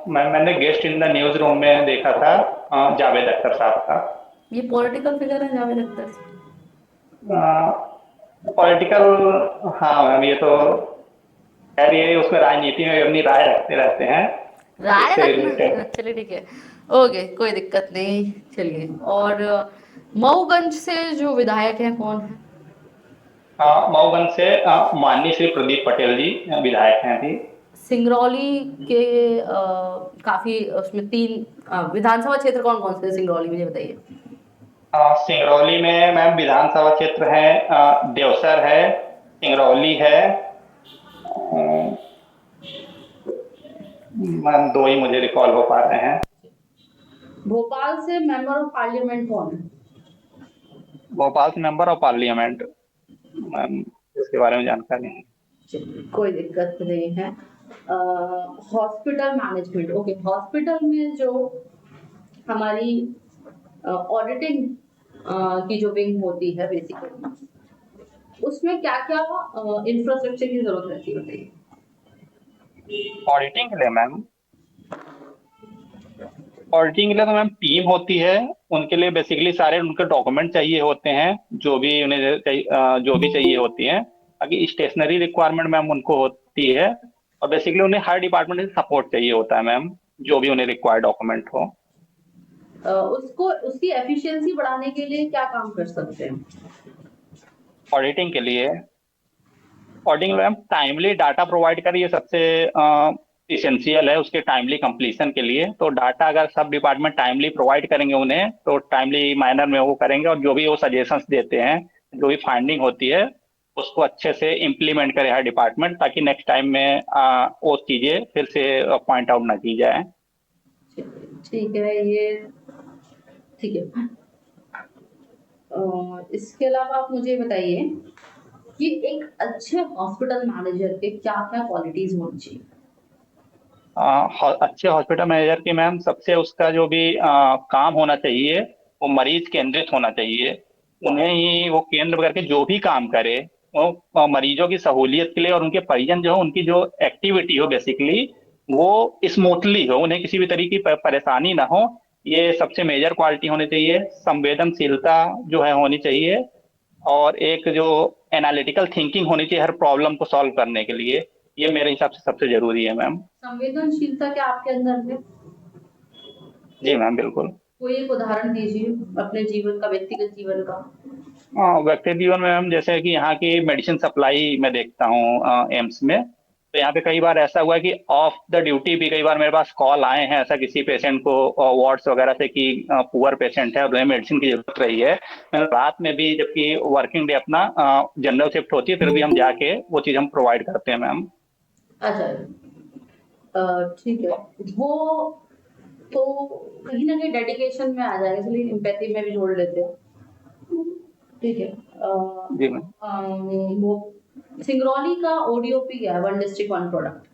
मैंने guest in the news room में देखा था, जावेद अख्तर साहब का। ये पॉलिटिकल फिगर है जावेद अख्तर? पॉलिटिकल, हाँ मैम, ये तो खैर ये उसमें राजनीति में अपनी राय रखते रहते हैं। राय इससे रखना, related। चलिए ठीक है, ओके, कोई दिक्कत नहीं। चलिए, और मऊगंज से जो विधायक हैं कौन है? मऊगंज से माननीय श्री प्रदीप पटेल जी विधायक हैं अभी। सिंगरौली के काफी उसमें 3 विधानसभा क्षेत्र कौन कौन से सिंगरौली में, ये बताइए। सिंगरौली में मैम विधानसभा क्षेत्र है, देवसर है, सिंगरौली है। मैम 2 ही मुझे रिकॉल हो पा रहे हैं। भोपाल से मेंबर ऑफ पार्लियामेंट कौन है? भोपाल से मेंबर ऑफ पार्लियामेंट, मैम इसके बारे में जानकारी नहीं। चलिए, कोई दिक्कत नहीं है। Hospital management, okay. हॉस्पिटल में जो हमारी ऑडिटिंग की जो विंग होती है बेसिकली, उसमें क्या क्या इंफ्रास्ट्रक्चर की जरूरत रहती है, बताइए। ऑडिटिंग के लिए मैम, ऑडिटिंग के लिए तो मैम टीम होती है। उनके लिए बेसिकली सारे उनके डॉक्यूमेंट चाहिए होते हैं, जो भी उन्हें जो भी चाहिए होती हैं। बाकी स्टेशनरी रिक्वायरमेंट मैम उनको होती है। और बेसिकली उन्हें हर डिपार्टमेंट से सपोर्ट चाहिए होता है मैम, जो भी उन्हें रिक्वायर्ड डॉक्यूमेंट हो। उसको उसकी एफिशिएंसी बढ़ाने के लिए क्या काम कर सकते हैं? ऑडिटिंग के लिए, auditing ma'am timely data provide करिए, ये सबसे इसेंशियल है उसके टाइमली कंप्लीशन के लिए। तो डाटा अगर सब डिपार्टमेंट टाइमली प्रोवाइड करेंगे उन्हें, तो टाइमली मैनर में वो करेंगे। और जो भी वो सजेशंस देते हैं, जो भी फाइंडिंग होती है, उसको अच्छे से इम्प्लीमेंट करे हर डिपार्टमेंट, ताकि नेक्स्ट टाइम में वो चीजें फिर से पॉइंट आउट ना की जाए। ठीक है, ये ठीक है। इसके अलावा आप मुझे बताइए कि एक अच्छे हॉस्पिटल मैनेजर के क्या क्या क्वालिटीज होनी चाहिए? अच्छे हॉस्पिटल मैनेजर की मैम सबसे उसका जो भी काम होना चाहिए, वो मरीज केंद्रित होना चाहिए। उन्हें ही वो केंद्र करके जो भी काम करे, वो मरीजों की सहूलियत के लिए, और उनके परिजन जो हो, उनकी जो एक्टिविटी हो बेसिकली वो स्मूथली हो, उन्हें किसी भी तरीके की परेशानी ना हो। ये सबसे मेजर क्वालिटी होनी चाहिए। संवेदनशीलता जो है होनी चाहिए। और एक जो एनालिटिकल थिंकिंग होनी चाहिए हर प्रॉब्लम को सॉल्व करने के लिए। ये मेरे हिसाब से सबसे जरूरी है मैम। संवेदनशीलता क्या आपके अंदर है? जी मैम, बिल्कुल। कोई एक उदाहरण दीजिए अपने जीवन का, व्यक्तिगत जीवन का। व्यक्तिगत जीवन में मैम जैसे कि यहाँ की मेडिसिन सप्लाई मैं देखता हूँ एम्स में। तो यहाँ पे कई बार ऐसा हुआ है कि ऑफ द ड्यूटी भी कई बार मेरे पास कॉल आए हैं, ऐसा किसी पेशेंट को वार्ड्स वगैरह से कि पुअर पेशेंट है और उन्हें मेडिसिन की जरूरत रही है। रात में भी जबकि वर्किंग डे अपना जनरल शिफ्ट होती है, फिर भी हम जाके वो चीज़ हम प्रोवाइड करते हैं मैम। अच्छा, ठीक है। वो तो कहीं ना कहीं डेडिकेशन में आ जाएगा, इसलिए एम्पैथी में भी जोड़ लेते हैं। ठीक है। जी मैम। वो सिंगरौली का ओडीओपी क्या है? One district one product.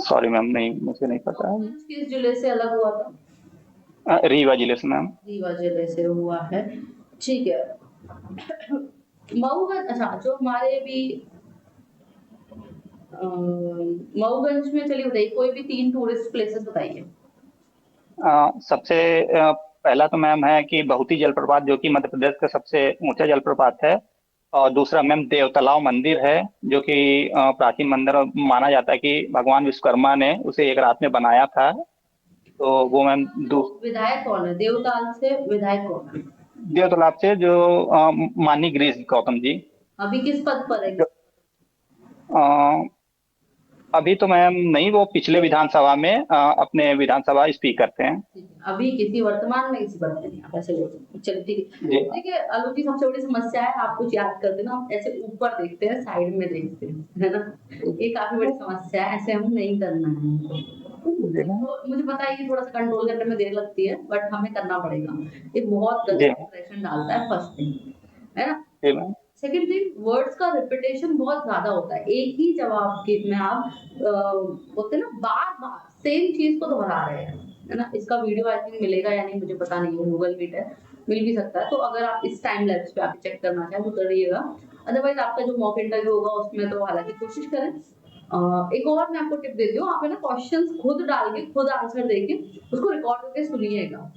Sorry ma'am, नहीं, मुझे नहीं पता है। मऊगंज किस जिले से अलग हुआ था? रीवा जिले से मैम। रीवा जिले से हुआ है, ठीक है। मऊगंज, अच्छा, जो हमारे भी मऊगंज में, चलिए बताइए कोई भी 3 टूरिस्ट प्लेसेस बताइए। सबसे पहला तो मैम है कि बहुती जलप्रपात, जो कि मध्य प्रदेश का सबसे ऊंचा जलप्रपात है। और दूसरा मैम देवतलाव मंदिर है, जो कि प्राचीन मंदिर माना जाता है कि भगवान विश्वकर्मा ने उसे एक रात में बनाया था। तो वो मैम विधायक कौन है देवताल से? विधायक कौन है देवतालाब से? जो माननीय गिरीश गौतम जी। अभी किस पद पर है? जो अभी तो मैम नहीं, वो पिछले विधानसभा में अपने विधानसभा स्पीकर थे। अभी किसी वर्तमान में किसी पद पे नहीं, आप ऐसे बोल सकते हैं। चलिए ठीक है। जी। देखिए आलू की सबसे बड़ी समस्या है, आप कुछ याद करते ना, आप ऐसे ऊपर देखते हैं, साइड में देखते हैं, है ना? ये काफी बड़ी समस्या है, ऐसे हम नहीं करना है। तो मुझे पता है कि थोड़ा सा कंट्रोल करने में देर लगती है, बट हमें करना पड़ेगा। ये बहुत जी। गलत इंप्रेशन डालता है, फर्स्ट थिंग, है ना? जी मैम। सेकंड थिंग, वर्ड्स का रिपीटेशन बहुत ज्यादा होता है। एक ही जवाब के में आप होते हैं ना, बार बार सेम चीज को दोहरा रहे हैं, है ना? इसका वीडियो आई थिंक मिलेगा या नहीं मुझे पता नहीं है, गूगल मीट है, मिल भी सकता है। तो अगर आप इस टाइम लैप्स पे आप चेक करना चाहें तो करिएगा, अदरवाइज आपका जो मॉक इंटरव्यू होगा उसमें तो हालांकि कोशिश करें। एक और मैं आपको टिप देती हूँ, आप है ना क्वेश्चंस खुद डाल के खुद आंसर देके उसको रिकॉर्ड करके सुनिएगा,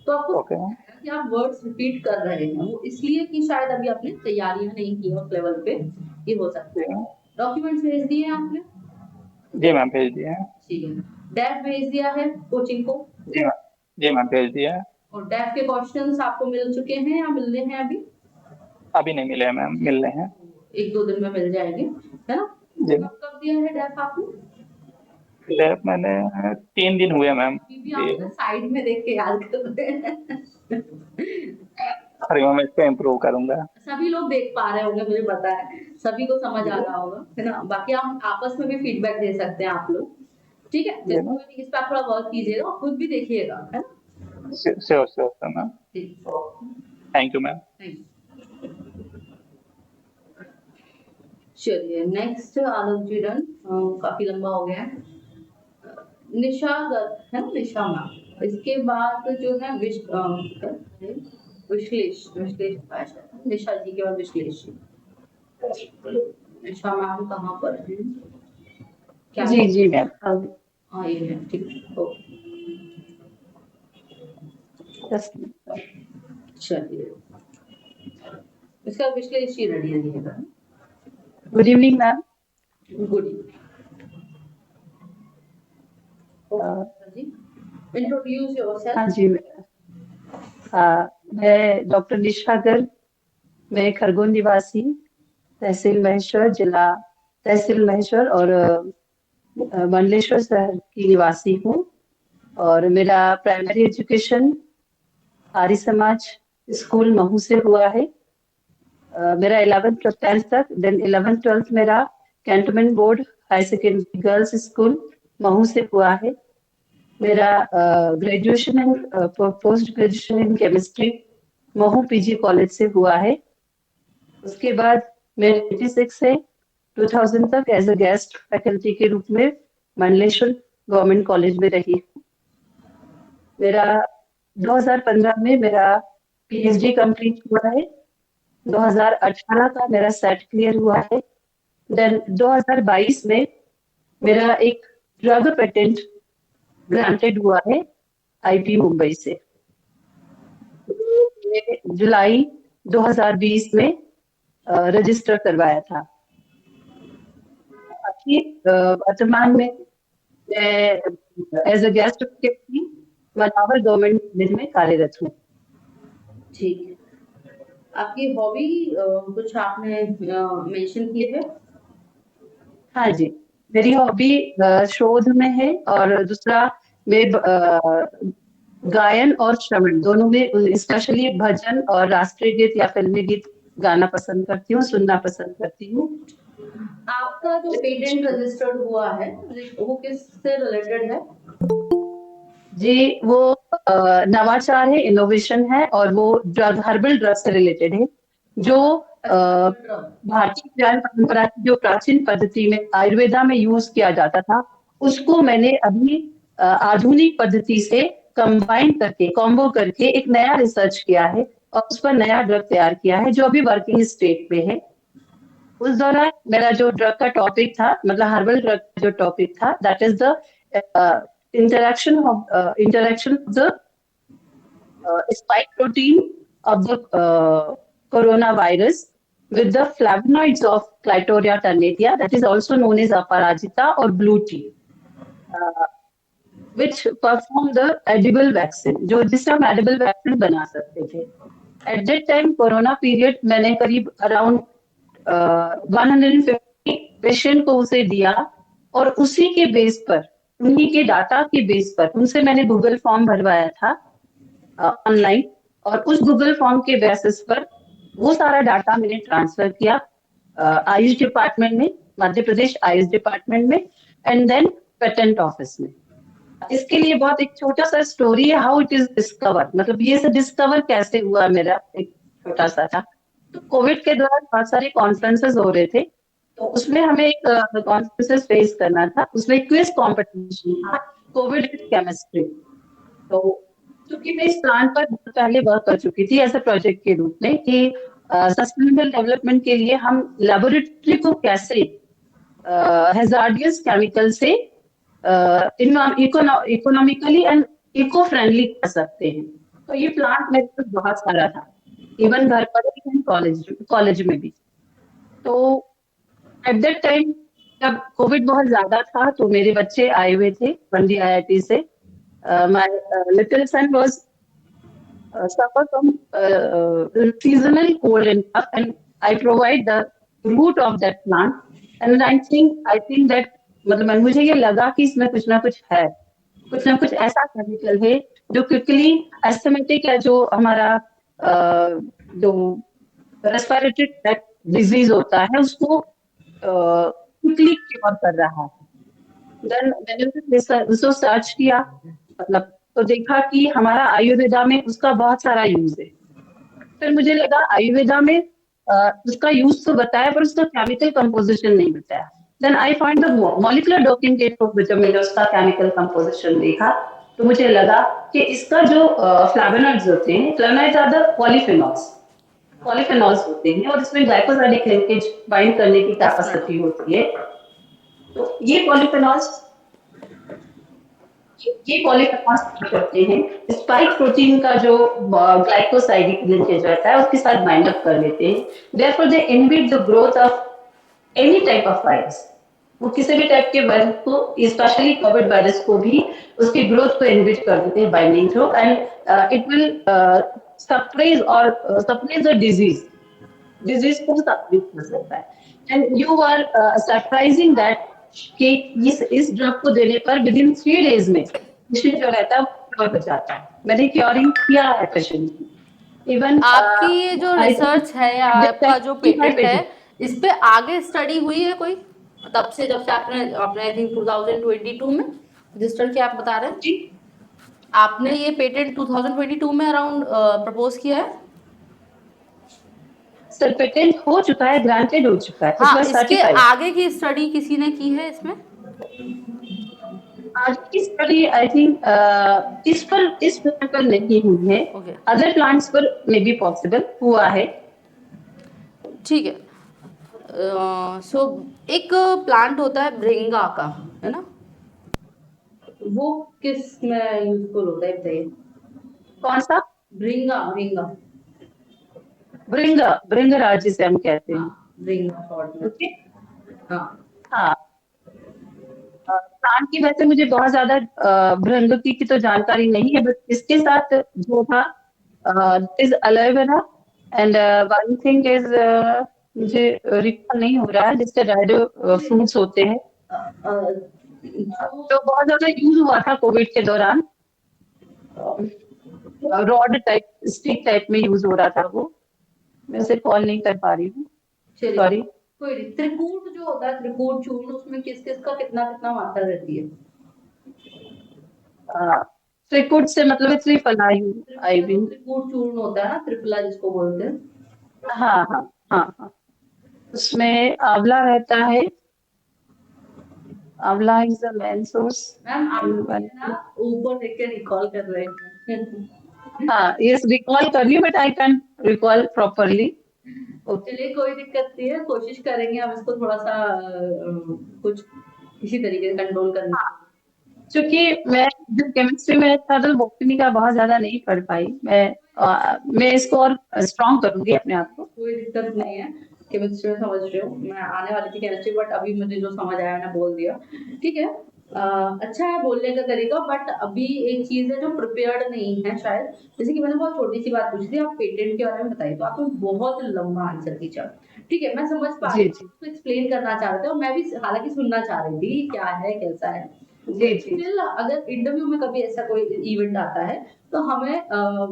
तो आपको ओके। कि आप वर्ड्स रिपीट कर रहे हैं, वो इसलिए कि शायद अभी आपने तैयारियां नहीं की है उस लेवल पे, ये हो सकता है। डॉक्यूमेंट्स भेज दिए हैं आपने? जी मैम, भेज दिया है। ठीक है। डेफ भेज दिया है कोचिंग को? जी मैम। जी मैम, भेज दिया है। और डेफ के क्वेश्चंस आपको मिल चुके हैं या मिलने हैं अभी? अभी नहीं मिले हैं मैम, मिलने हैं। 1-2 दिन में मिल जाएंगे, है ना? जी। कब दिया है डेफ आपने? डेफ मैंने 3 दिन हुए मैम। अभी भी आप ना साइड में देख के याद कर रहे हैं। अरे मैम, इसको इम्प्रूव करूंगा। सभी लोग देख पा रहे होंगे, मुझे पता है सभी को समझ आ रहा होगा, है ना? बाकी हम आपस में भी फीडबैक दे सकते हैं आप लोग, ठीक है? जी मैम। इस पे आप थोड़ा वर्क कीजिएगा और खुद भी देखिएगा, है ना? Sure sure ma'am. ठीक, thank you ma'am. Thank you. चलिए नेक्स्ट आलोक जी डन, काफी लंबा हो गया है। निशा दत्त है ना, निशा मैम। इसके बाद जो है विश्लेष निशा जी के बाद विश्लेष जी। निशा मैम कहाँ पर है? क्या? जी जी मैम। हाँ ये है, ठीक है, ओके। चलिए इसका विश्लेष जी रेडी रहिएगा। Good evening ma'am. Good evening जी, इंट्रोड्यूस योरसेल्फ। हाँ जी मैं डॉक्टर निशा गर्ग, मैं खरगोन निवासी, तहसील महेश्वर, जिला तहसील महेश्वर और मंडलेश्वर शहर की निवासी हूँ। और मेरा primary education Arya Samaj school Mhow से हुआ है। मेरा 11th और 10th तक, देन 11th 12th मेरा cantonment board high secondary girls school Mhow से हुआ है। मेरा graduation and post graduation in chemistry Mhow PG college से हुआ है। उसके बाद मैं 96 से 2000 तक एज अ गेस्ट फैकल्टी के रूप में मंडलेश्वर गवर्नमेंट कॉलेज में रही। मेरा 2015 में मेरा पीएचडी कंप्लीट हुआ है। 2018 का मेरा सेट क्लियर हुआ है। देन 2022 में मेरा एक ड्रग पेटेंट ग्रांटेड हुआ है आईपी मुंबई से। जुलाई 2020 में रजिस्टर करवाया था। अभी वर्तमान में मैं as a guest faculty Manawar government college में कार्यरत हूँ। ठीक है, आपकी हॉबी कुछ आपने मेंशन की है? हाँ जी, मेरी हॉबी शोध में है और दूसरा मैं गायन और श्रवण दोनों में, स्पेशली भजन और राष्ट्रीय गीत या फिल्मी गीत गाना पसंद करती हूँ, सुनना पसंद करती हूँ। आपका जो पेटेंट रजिस्टर्ड हुआ है वो किससे रिलेटेड है? जी, वो नवाचार है, इनोवेशन है और वो ड्रग, हर्बल ड्रग से रिलेटेड है। जो भारतीय ज्ञान परंपरा की जो प्राचीन पद्धति में आयुर्वेदा में यूज किया जाता था, उसको मैंने अभी आधुनिक पद्धति से कंबाइन करके कॉम्बो करके एक नया रिसर्च किया है और उस पर नया ड्रग तैयार किया है जो अभी वर्किंग स्टेट में है। उस दौरान मेरा जो ड्रग का टॉपिक था, मतलब हर्बल ड्रग का जो टॉपिक था, that is the interaction of the spike protein of the coronavirus with the flavonoids of Clitoria ternatia, that is also known as Aparajita or blue tea, which perform the edible vaccine, जो जिससे हम edible vaccine बना सकते थे। At that time, corona period मैंने करीब around 150 patient को उसे दिया और उसी के बेस पर, उन्हीं के डाटा के बेस पर उनसे मैंने गूगल फॉर्म भरवाया था ऑनलाइन, और उस गूगल फॉर्म के बेसिस पर वो सारा डाटा मैंने ट्रांसफर किया आयुष डिपार्टमेंट में, मध्य प्रदेश आयुष डिपार्टमेंट में, एंड देन पेटेंट ऑफिस में। इसके लिए बहुत एक छोटा सा स्टोरी है, हाउ इट इज डिस्कवर, मतलब ये से डिस्कवर कैसे हुआ मेरा एक छोटा सा था। तो कोविड के दौरान बहुत सारे कॉन्फ्रेंसेस हो रहे थे, तो उसमें हमें एक कॉन्फ्रेंसेस फेस करना था, उसमें क्विज कॉम्पिटिशन था, कोविड विद केमिस्ट्री। तो क्योंकि मैं इस प्लान पर पहले वर्क कर चुकी थी ऐसे प्रोजेक्ट के रूप में कि सस्टेनेबल डेवलपमेंट के लिए हम लेबोरेटरी को कैसे हैजार्डियस केमिकल से इकोनॉमिकली एंड इको फ्रेंडली कर सकते हैं। तो ये प्लांट मेरे पास बहुत सारा था, इवन घर पर भी, कॉलेज में भी। तो एट दैट टाइम जब कोविड बहुत ज्यादा था तो मेरे बच्चे आए हुए थे बंदी IIT से। My little son was suffer from seasonal cold and cough, and I provide the root of that plant, and I think that मतलब मुझे ये लगा कि इसमें कुछ ना कुछ ऐसा केमिकल है जो क्विकली एस्थमेटिक है, जो हमारा जो रेस्पिरेटरी ट्रैक्ट डिजीज होता है उसको क्विकली क्योर कर रहा है। देन मैंने उसको सर्च किया, मतलब तो देखा कि हमारा आयुर्वेदा में उसका बहुत सारा यूज है। फिर मुझे लगा आयुर्वेदा में उसका यूज तो बताया पर उसका केमिकल कंपोजिशन नहीं बताया। Then I find the molecular documentation of which मैंने उसका केमिकल कंपोजिशन देखा, तो मुझे लगा कि इसका जो फ्लेवोनॉइड्स होते हैं, फ्लेवोनॉइड्स आर द पॉलीफेनॉल्स होते हैं और इसमें ग्लाइकोसाइडिक लिंकेज बाइंड करने की कैपेसिटी होती है। तो ये पॉलीफेनॉल्स करते हैं, स्पाइक प्रोटीन का जो ग्लाइकोसाइडिक लिंकेज रहता है उसके साथ बाइंड अप कर लेते हैं। Therefore they inhibit the growth of any type of virus. वो किसी भी टाइप के वायरस को, स्पेशली कोविड वायरस को भी उसकी ग्रोथ को इनहिबिट कर देते हैं binding through, and it will suppress the disease को सप्रेस कर सकता है। And you are surprising that कि इस ड्रग को देने पर विदिन 3 days में पेशेंट जो रहता है वो क्योर हो जाता है। मैंने क्योरिंग किया है पेशेंट की। इवन आपकी ये जो रिसर्च है या आपका जो पेटेंट है, इस पे आगे स्टडी हुई है कोई तब से, जब से आपने आई थिंक 2022 में रजिस्टर किया, आप बता रहे हैं जी, आपने ये पेटेंट 2022 में अराउंड प्रपोज किया है? सर पेटेंट हो चुका है, ग्रांटेड हो चुका है। हाँ, इसके आगे की स्टडी किसी ने की है इसमें? आज की स्टडी आई थिंक इस प्लांट पर नहीं हुई है, अदर प्लांट्स पर मे बी पॉसिबल हुआ है। ठीक है। सो एक प्लांट होता है भृंगा का, है ना, वो किस में यूजफुल होता है बताइए? कौन सा? भृंगराज जिसे हम कहते हैं। हाँ, प्लांट की वजह से मुझे बहुत ज्यादा भृंग की तो जानकारी नहीं है, बट इसके साथ जो था is aloe vera and one thing is मुझे रिकॉल नहीं हो रहा है, जिसके ड्राइड फ्रूट्स होते हैं जो बहुत ज्यादा यूज हुआ था कोविड के दौरान। रॉड टाइप, स्टिक टाइप में यूज हो रहा था वो, मैं उसे कॉल नहीं कर पा रही हूँ, सॉरी। कोई त्रिकूट जो होता है, त्रिकूट चूर्ण, उसमें किस किस का कितना कितना मात्रा रहती है? त्रिकूट से मतलब त्रिफला त्रिकूट चूर्ण होता है ना, त्रिफला जिसको बोलते हैं। हाँ हाँ हाँ हाँ, उसमें आंवला रहता है। आंवला is the main source. Ma'am आप ये ना ऊपर देख के रिकॉल कर रहे हैं। हाँ, यस, रिकॉल कर रही हूँ, but I can recall properly. Okay. चलिए कोई दिक्कत नहीं है, कोशिश करेंगे हम इसको थोड़ा सा कुछ किसी तरीके से कंट्रोल करने की। क्योंकि मैं जब केमिस्ट्री में था तो बॉटनी का बहुत ज्यादा नहीं पढ़ पाई। मैं इसको और स्ट्रॉन्ग करूंगी अपने आप को। कोई दिक्कत नहीं है, केमिस्ट्री में समझ रही हूँ, मैं आने वाली थी केमिस्ट्री बट अभी मुझे जो समझ आया मैंने बोल दिया। ठीक है, अच्छा है बोलने का तरीका, बट अभी एक चीज है जो प्रिपेयर्ड नहीं है शायद। जैसे कि मैंने बहुत छोटी सी बात पूछी थी, आप पेटेंट के बारे में बताइए, तो आपने बहुत लंबा आंसर दिया। ठीक है, मैं समझ पा रही जी हूँ, जी तो एक्सप्लेन करना चाह रहे थे और मैं भी हालांकि सुनना चाह रही थी क्या है कैसा है। जी जी। स्टिल अगर इंटरव्यू में कभी ऐसा कोई इवेंट आता है तो हमें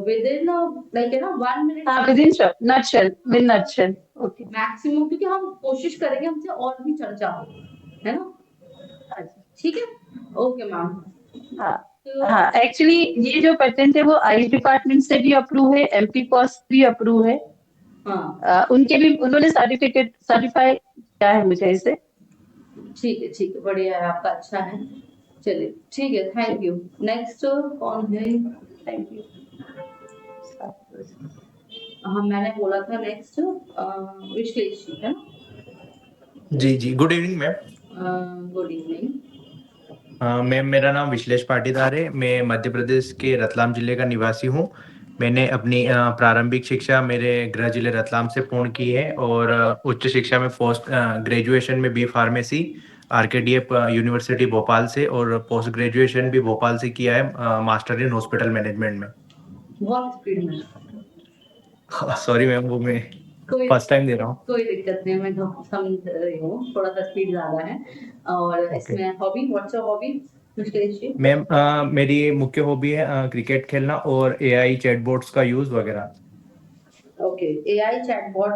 विद इन लाइक है ना 1 मिनट हाँ, with in nutshell, with nutshell. Okay. Maximum, क्योंकि हम कोशिश करेंगे हमसे और भी चर्चा हो, है ना। ठीक है, ओके मैम। हाँ तो हाँ, एक्चुअली ये जो पेटेंट है वो आयुष डिपार्टमेंट से भी अप्रूव है, एमपी कॉस्ट भी अप्रूव है। हाँ उनके भी उन्होंने सर्टिफाई किया है मुझे इसे। ठीक है, बढ़िया है आपका, अच्छा है। चलिए ठीक है, थैंक यू। नेक्स्ट कौन है? Thank you. हाँ मैंने बोला था नेक्स्ट विश्लेष जी है जी जी, good evening ma'am. Good evening. Ma'am, मेरा नाम विश्लेष पाटीदार है। मैं मध्य प्रदेश के रतलाम जिले का निवासी हूँ। मैंने अपनी प्रारंभिक शिक्षा मेरे गृह जिले रतलाम से पूर्ण की है और उच्च शिक्षा में पोस्ट ग्रेजुएशन में B pharmacy RKDF university Bhopal से और पोस्ट ग्रेजुएशन भी भोपाल से किया है, मास्टर इन हॉस्पिटल मैनेजमेंट में। बहुत स्पीड में। सॉरी मैम, वो मैं कोई फर्स्ट टाइम दे रहा हूँ। कोई दिक्कत नहीं, मैं समझ रही हूँ, थोड़ा सा स्पीड ज्यादा है। और ओके इसमें hobby, what's your hobby Vishlesh ji? Ma'am, मेरी मुख्य हॉबी है क्रिकेट खेलना और एआई चैटबॉट्स का यूज वगैरह। ओके, एआई चैटबॉट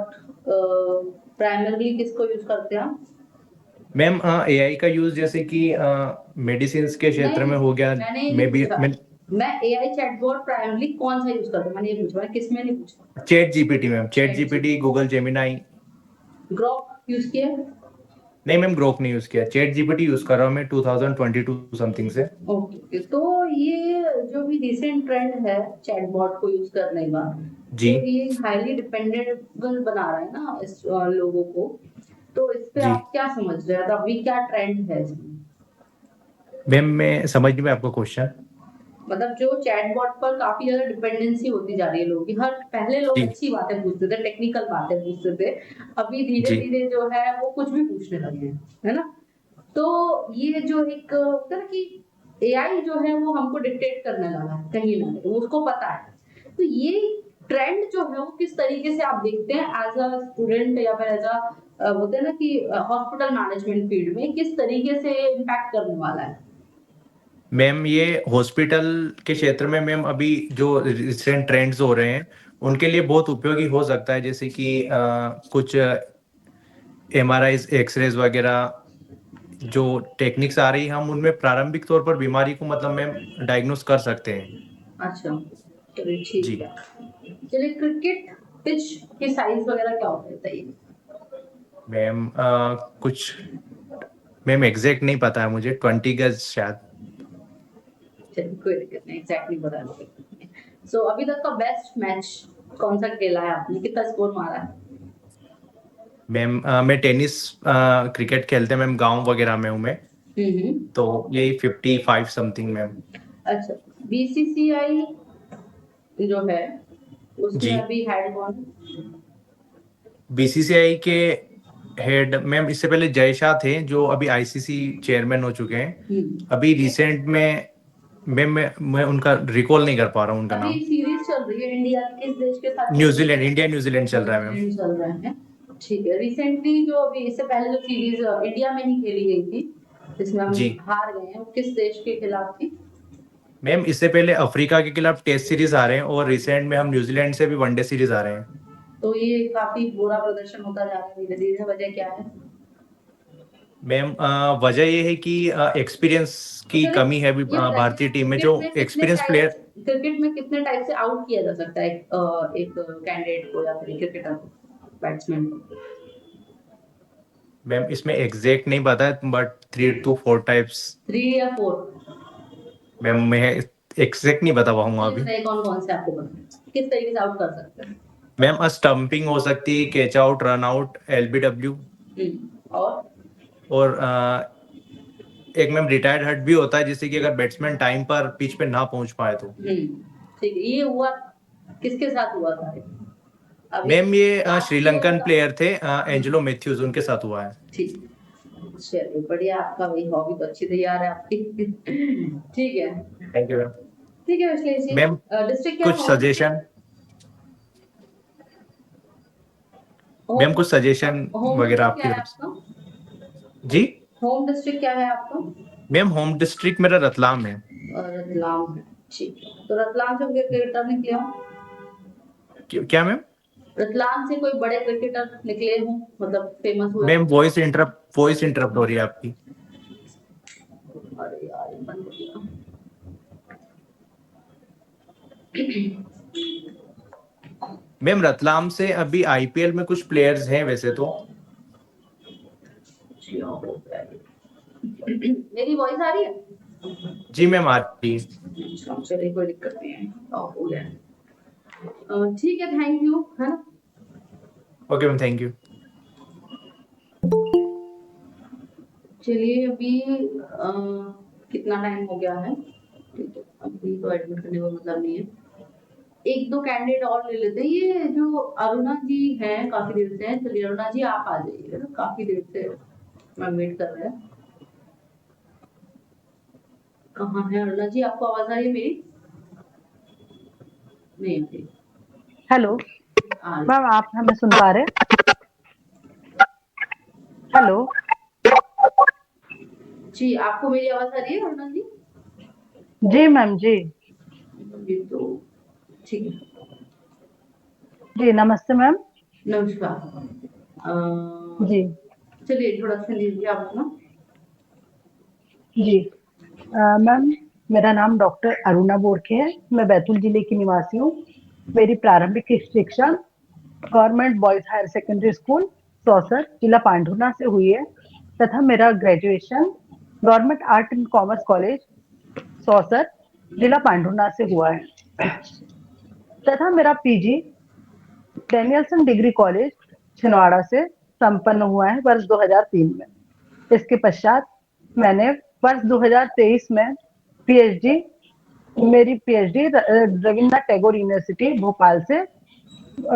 प्राइमरली किसको यूज करते हैं आप? मैम, एआई का यूज जैसे कि मेडिसिन के क्षेत्र में हो गया। मैंने ये मैं नहीं भी पूछा, मैं एआई चैटबॉट प्राइमरली कौन सा यूज करता हूँ, मैंने ये पूछा, मैंने किस में नहीं पूछा। Chat GPT ma'am, chat GPT, Google Gemini. Grok use किया? नहीं मैम, ग्रोक नहीं यूज किया, चैट जीपीटी यूज कर रहा हूँ मैं 2022 समथिंग से। ओके, तो ये जो भी रिसेंट ट्रेंड है चैटबॉट को यूज करने का, जी तो ये हाईली डिपेंडेबल बना रहा है ना इस लोगों को, तो इस पे जी आप क्या समझ रहे हैं, अभी क्या ट्रेंड है इसमें? मैम, मैं समझ नहीं पाया आपका क्वेश्चन। मतलब जो चैटबॉट पर काफी ज्यादा डिपेंडेंसी होती जा रही है लोगों की, हर पहले लोग जी अच्छी बातें पूछते थे, टेक्निकल बातें पूछते थे, अभी धीरे जी धीरे जो है वो कुछ भी पूछने लगे हैं, है ना। तो ये जो एक होता है ना कि एआई जो है वो हमको डिक्टेट करने लगा है कहीं ना कहीं, उसको पता है। तो ये ट्रेंड जो है वो किस तरीके से आप देखते हैं एज अ स्टूडेंट या फिर एज अ बोलते हैं ना कि हॉस्पिटल मैनेजमेंट फील्ड में किस तरीके से इम्पैक्ट करने वाला है? मैम, ये हॉस्पिटल के क्षेत्र में मैम अभी जो रिसेंट ट्रेंड्स हो रहे हैं उनके लिए बहुत उपयोगी हो सकता है। जैसे कि कुछ एमआरआई, एक्सरेज वगैरह जो टेक्निक्स आ रही है, हम उनमें प्रारंभिक तौर पर बीमारी को मतलब मैम डायग्नोस कर सकते हैं। अच्छा, चलिए ठीक जी है। चलिए, क्रिकेट पिच के साइज वगैरह क्या होते हैं बताइए? मैम, कुछ मैम एग्जैक्ट नहीं पता है मुझे, 20 गज शायद। चलिए कोई दिक्कत नहीं, एग्जैक्टली बता दो। सो अभी तक का बेस्ट मैच कौन सा खेला है आपने, कितना स्कोर मारा है? मैम, मैं टेनिस क्रिकेट खेलते हैं मैम, गांव वगैरह में हूँ मैं, तो यही 55 समथिंग मैम। अच्छा, बीसीसीआई जो है उसमें जी, अभी हेड कौन? बीसीसीआई के हेड मैम इससे पहले जय शाह थे जो अभी आईसीसी चेयरमैन हो चुके हैं। अभी रिसेंट में मैं उनका रिकॉल नहीं कर पा रहा हूँ उनका अभी नाम। सीरीज चल रही है इंडिया किस देश के साथ? न्यूजीलैंड, इंडिया न्यूजीलैंड चल रहा है मैम। न्यूजीलैंड चल रहा है। ठीक है, रिसेंटली जो अभी इससे पहले जो सीरीज इंडिया में ही खेली गई थी जिसमें हम जी हार गए हैं, वो किस देश के खिलाफ थी? मैम, इससे पहले अफ्रीका के खिलाफ टेस्ट सीरीज आ रहे हैं और रिसेंट में हम न्यूजीलैंड से भी वनडे सीरीज आ रहे हैं। तो ये काफी बुरा प्रदर्शन होता जा रहा है धीरे धीरे, वजह क्या है? मैम, वजह ये है कि एक्सपीरियंस की चलिए, कमी है अभी ये बताइए, भारतीय टीम में, जो क्रिकेट में कितने एक्सपीरियंस टाइप प्लेयर। क्रिकेट में कितने टाइप से आउट किया जा सकता है एक कैंडिडेट को या फिर क्रिकेटर को? बैट्समैन? मैम इसमें एग्जैक्ट नहीं पता बट 3 to 4 टाइप्स। 3 या 4? मैम मैं एग्जैक्ट नहीं बता पाऊंगा अभी। कौन कौन से आपको पता है? किस तरीके से आउट कर सकते हैं? मैम स्टंपिंग हो सकती है, catch out, run out, LBW और एक मैम रिटायर्ड हट भी होता है, जिससे कि अगर बैट्समैन टाइम पर पिच पे ना पहुंच पाए तो। ठीक है, ये हुआ किसके साथ हुआ था? मैम ये श्रीलंकन प्लेयर थे, एंजेलो मैथ्यूज, उनके साथ हुआ है। ठीक, चलिए बढ़िया, आपका वही हॉबी तो अच्छी तैयार है आपकी। ठीक है, थैंक यू मैम। ठीक है विश्लेष जी। मैम डिस्ट्रिक्ट क्या? कुछ सजेशन, मैम कुछ सजेशन वगैरह आपकी तरफ से। जी होम डिस्ट्रिक्ट क्या है आपका? मैम होम डिस्ट्रिक्ट मेरा रतलाम है। रतलाम है, ठीक है। तो रतलाम से क्रिकेटर निकले हो? क्या मैम? रतलाम से कोई बड़े क्रिकेटर निकले हो, मतलब फेमस हुए? मैम वॉइस इंटरप्ट हो रही है आपकी। अरे यार बंद हो गया। मैम रतलाम से अभी IPL में कुछ प्लेयर्स हैं वैसे तो। मेरी वॉइस आ रही है? जी मैम आ रही है। चलिए कोई दिक्कत नहीं है, ऑफ हो गया। ठीक है, थैंक यू, है ना? Okay ma'am, thank you. चलिए अभी कितना टाइम हो गया है? ठीक है, अभी तो एडमिट करने का मतलब नहीं है। एक दो कैंडिडेट और ले लेते हैं। ये जो अरुणा जी हैं काफी देर से हैं, चलिए अरुणा जी आप आ जाइए ना, काफी देर से मैं वेट कर रहा है। कहाँ है अरुणा जी? आपको आवाज आ रही है मेरी? नहीं आती। हेलो मैम, आप हमें सुन पा रहे हैं? हेलो जी, आपको मेरी आवाज आ रही है अरुणा जी? जी मैम जी। ये तो ठीक है। जी नमस्ते मैम। नमस्कार। जी चलिए इंट्रोडक्शन दीजिए आप अपना। जी मैम, मेरा नाम डॉक्टर अरुणा बोरखे है। मैं बैतूल जिले की निवासी हूँ। मेरी प्रारंभिक शिक्षा government boys higher secondary school Sausar जिला पांढुना से हुई है तथा मेरा graduation government art and commerce college Sausar जिला पांढुना से हुआ है तथा मेरा PG Danielson degree college Chhindwara से संपन्न हुआ है वर्ष 2003 में। इसके पश्चात मैंने वर्ष 2023 में मेरी PhD रविन्द्रनाथ टैगोर यूनिवर्सिटी भोपाल से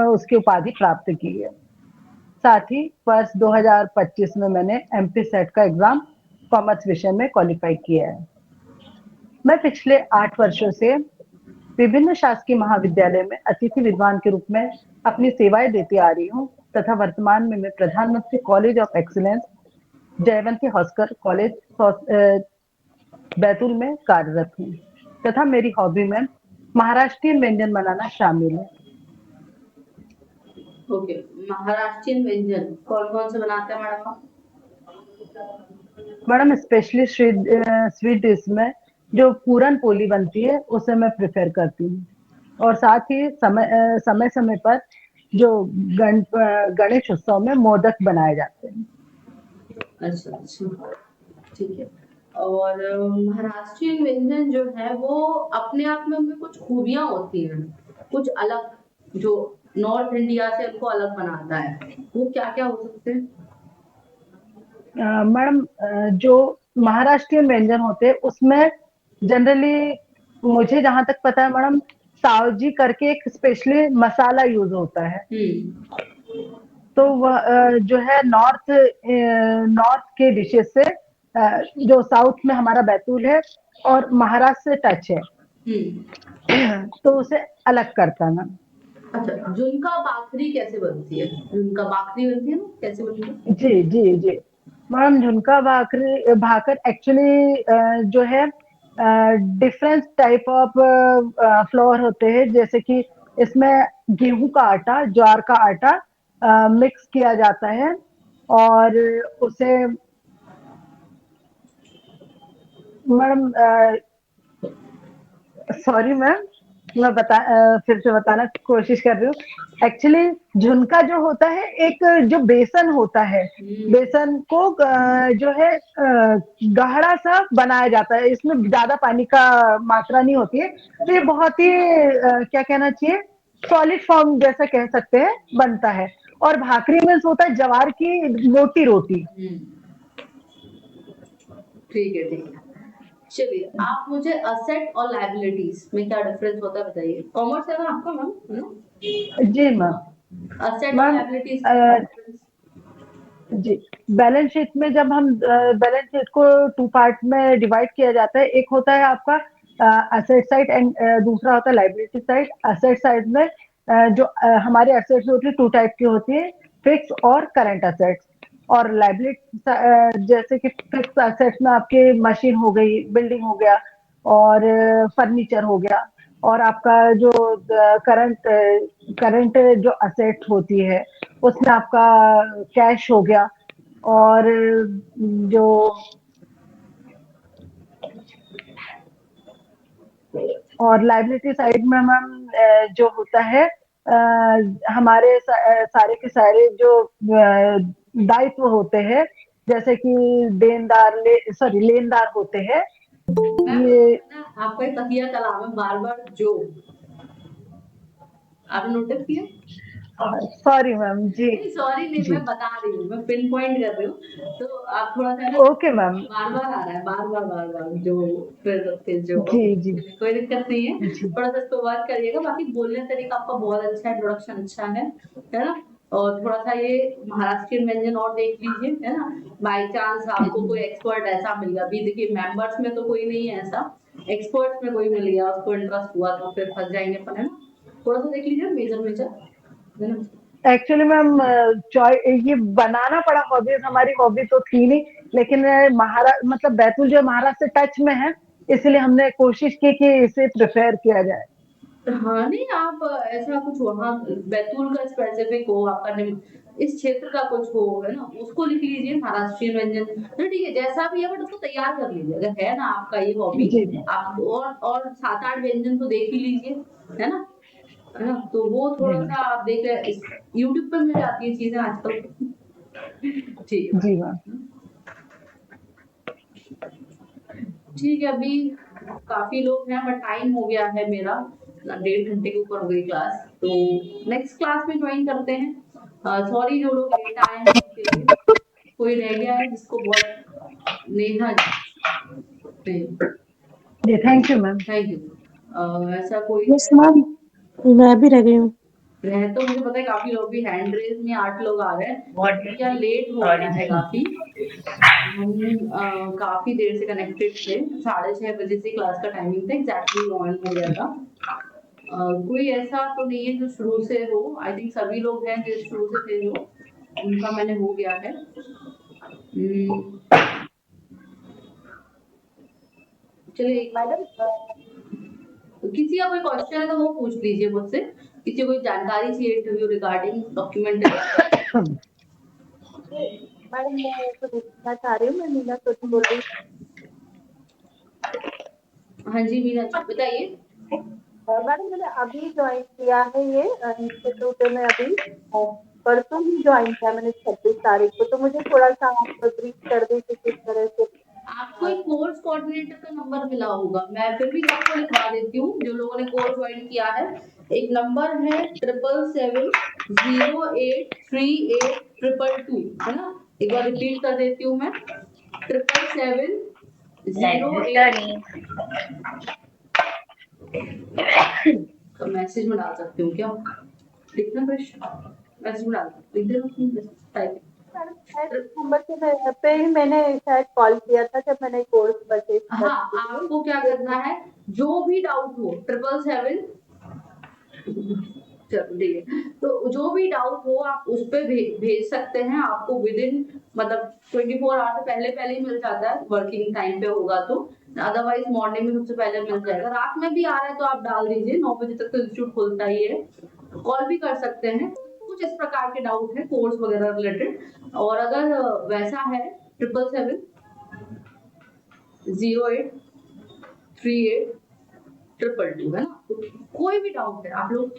उसकी उपाधि प्राप्त की है। साथ ही वर्ष 2025 में मैंने MP सेट का एग्जाम कॉमर्स विषय में क्वालिफाई किया है। मैं पिछले 8 वर्षों से विभिन्न शासकीय महाविद्यालय में अतिथि विद्वान के रूप में अपनी सेवाएं देती आ रही हूँ तथा वर्तमान में मैं प्रधानमंत्री college of excellence Jayawanti Haskar college Betul में कार्यरत हूँ तथा मेरी हॉबी में महाराष्ट्रीयन व्यंजन बनाना शामिल है। ओके, महाराष्ट्रीयन व्यंजन कौन कौन से बनाते हैं मैडम आप? मैडम स्पेशली स्वीट डिश में जो पूरन पोली बनती है उसे मैं प्रेफर करती हूँ और साथ ही समय समय पर जो गणेश उत्सव में मोदक बनाए जाते हैं। अच्छा अच्छा, ठीक है। और महाराष्ट्रीयन व्यंजन जो है वो अपने आप में उनमें कुछ खूबियां होती हैं, कुछ अलग, जो नॉर्थ इंडिया से उनको अलग बनाता है, वो क्या क्या हो सकते हैं? मैडम जो महाराष्ट्रीयन व्यंजन होते हैं उसमें जनरली मुझे जहां तक पता है मैडम, सावजी करके एक स्पेशली मसाला यूज होता है। तो वह जो है नॉर्थ के डिशेस से जो साउथ में हमारा बैतूल है और महाराष्ट्र से टच है तो उसे अलग करता है। अच्छा, झुनका भाकरी कैसे बनती है? झुनका भाकरी बनती है ना, कैसे बनती है? जी जी जी मैम, झुनका भाकर एक्चुअली जो है डिफरेंट टाइप ऑफ फ्लोर होते हैं, जैसे कि इसमें गेहूं का आटा, ज्वार का आटा मिक्स किया जाता है और उसे मैडम सॉरी मैम, मैं फिर से बताना कोशिश कर रही हूँ। एक्चुअली झुनका जो होता है एक जो बेसन होता है, बेसन को जो है गाढ़ा सा बनाया जाता है, इसमें ज्यादा पानी का मात्रा नहीं होती है, तो ये बहुत ही क्या कहना चाहिए, सॉलिड फॉर्म जैसा कह सकते हैं बनता है। और भाकरी मीन्स होता है जवार की मोटी रोटी। ठीक है ठीक है। चलिए आप मुझे असेट और लायबिलिटीज में क्या डिफरेंस होता है बताइए। कॉमर्स है ना आपका मैम, है ना? जी मैम। असेट और मैम लायबिलिटीज जी, बैलेंस शीट में जब हम बैलेंस शीट को 2 पार्ट में डिवाइड किया जाता है, एक होता है आपका असेट साइड एंड दूसरा होता है लायबिलिटी साइड। असेट साइड में जो हमारे एसेट्स होती है 2 टाइप की होती है, फिक्स और करंट असेट्स। और लायबिलिटी जैसे कि फिक्स असेट्स में आपकी मशीन हो गई, बिल्डिंग हो गया और फर्नीचर हो गया। और आपका जो करंट जो असेट होती है उसमें आपका कैश हो गया। और जो और लायबिलिटी साइड में मैम जो होता है हमारे सारे के सारे जो दायित्व होते हैं, जैसे कि लेनदार होते हैं। ये आपका एक तकिया कलाम है बार बार जो आपने नोटिस किया? सॉरी मैम जी। सॉरी नहीं, जी मैं बता रही हूँ, मैं पिन पॉइंट कर रही हूँ, तो आप थोड़ा सा ना ओके मैम। बार बार आ रहा है, बार बार जो फिर जो जी जी कोई दिक्कत नहीं है, जी थोड़ा सा इसको वर्क करिएगा। बाकी बोलने का तरीका आपका बहुत अच्छा है, इंट्रोडक्शन अच्छा है ना? और थोड़ा सा ये महाराष्ट्रियन व्यंजन और देख लीजिए, है ना? बाई चांस आपको कोई एक्सपर्ट ऐसा मिल गया, अभी देखिए मेंबर्स में तो कोई नहीं है ऐसा, एक्सपर्ट्स में कोई मिल गया, उसको इंटरेस्ट हुआ तो फिर फंस जाएंगे अपन, है ना? थोड़ा सा देख लीजिए मेजर है ना? एक्चुअली मैम ये बनाना पड़ा, हॉबीज हमारी हॉबी तो थी नहीं, लेकिन मतलब बैतूल जो महाराष्ट्र से टच में है, इसलिए हमने कोशिश की कि इसे प्रिपेयर किया जाए। हाँ नहीं, आप ऐसा कुछ वहाँ बैतूल का स्पेसिफिक हो, आपका इस क्षेत्र का कुछ हो, है ना? उसको लिख लीजिए महाराष्ट्रीय व्यंजन, तो ठीक है जैसा भी है, बट उसको तैयार कर लीजिए। अगर है ना आपका ये हॉबी, जी आप और 7-8 व्यंजन तो देख ही लीजिए, है ना? है ना? तो वो थोड़ा सा आप देख रहे, यूट्यूब पर मिल जाती है चीजें आजकल। ठीक है जी मैम। ठीक है, अभी काफी लोग हैं बट टाइम हो गया है मेरा, 1.5 घंटे के ऊपर हो गई क्लास, तो नेक्स्ट क्लास में ज्वाइन करते हैं। सॉरी जो लोग लेट आए हैं उसके लिए। कोई रह गया है जिसको बहुत Neha ji thank you ma'am. Thank you. ऐसा कोई यस मैम, मैं भी रह गई हूँ। रह तो मुझे पता है काफी लोग भी, हैंड रेज में 8 लोग आ रहे हैं, क्या लेट हो गया है काफी। हम काफी देर से कनेक्टेड थे, 6:30 बजे से क्लास का टाइमिंग था, एग्जैक्टली ऑन हो गया था। कोई ऐसा तो नहीं है जो शुरू से हो, आई थिंक सभी लोग हैं जो शुरू से थे, जो उनका मैंने हो गया है। चलिए मैडम, किसी का कोई क्वेश्चन है तो वो पूछ लीजिए मुझसे, किसी को कोई जानकारी चाहिए इंटरव्यू रिगार्डिंग डॉक्यूमेंट। मैडम मैं तो पूछना चाह रही हूँ, मैं मीना सोनी बोल रही हूँ। हाँ जी मीना जी बताइए। मैडम मैंने अभी ज्वाइन किया है ये इंस्टीट्यूट में, अभी परसों ही ज्वाइन किया मैंने 26 तारीख को, तो मुझे थोड़ा सा आप ब्रीफ कर दीजिए किस तरह से। आपको एक कोर्स कोऑर्डिनेटर का नंबर मिला होगा, मैं फिर भी आपको लिखवा देती हूँ, जो लोगों ने कोर्स ज्वाइन किया है। एक नंबर है 777083822, है ना? एक बार रिपीट कर देती हूँ मैं, 77708। तो मैसेज में डाल सकती हूँ क्या? लिखना मैसेज में डाल लिख देना टाइप। नंबर पे ही मैंने शायद कॉल किया था जब मैंने कोर्स परचेज किया। हाँ, आपको क्या करना है, जो भी डाउट हो 777, चलो ठीक है, तो जो भी डाउट हो आप उस पर भेज सकते हैं। आपको विद इन मतलब 24 आवर से पहले ही मिल जाता है, वर्किंग टाइम पे होगा तो, अदरवाइज मॉर्निंग में सबसे पहले मिल जाएगा। रात में भी आ रहा है तो आप डाल दीजिए, 9 बजे तक तो इंस्टीट्यूट खुलता ही है, कॉल भी कर सकते हैं। कुछ इस प्रकार के डाउट है कोर्स वगैरह रिलेटेड, और अगर वैसा है 777083822, है ना? कोई भी डाउट है आप लोग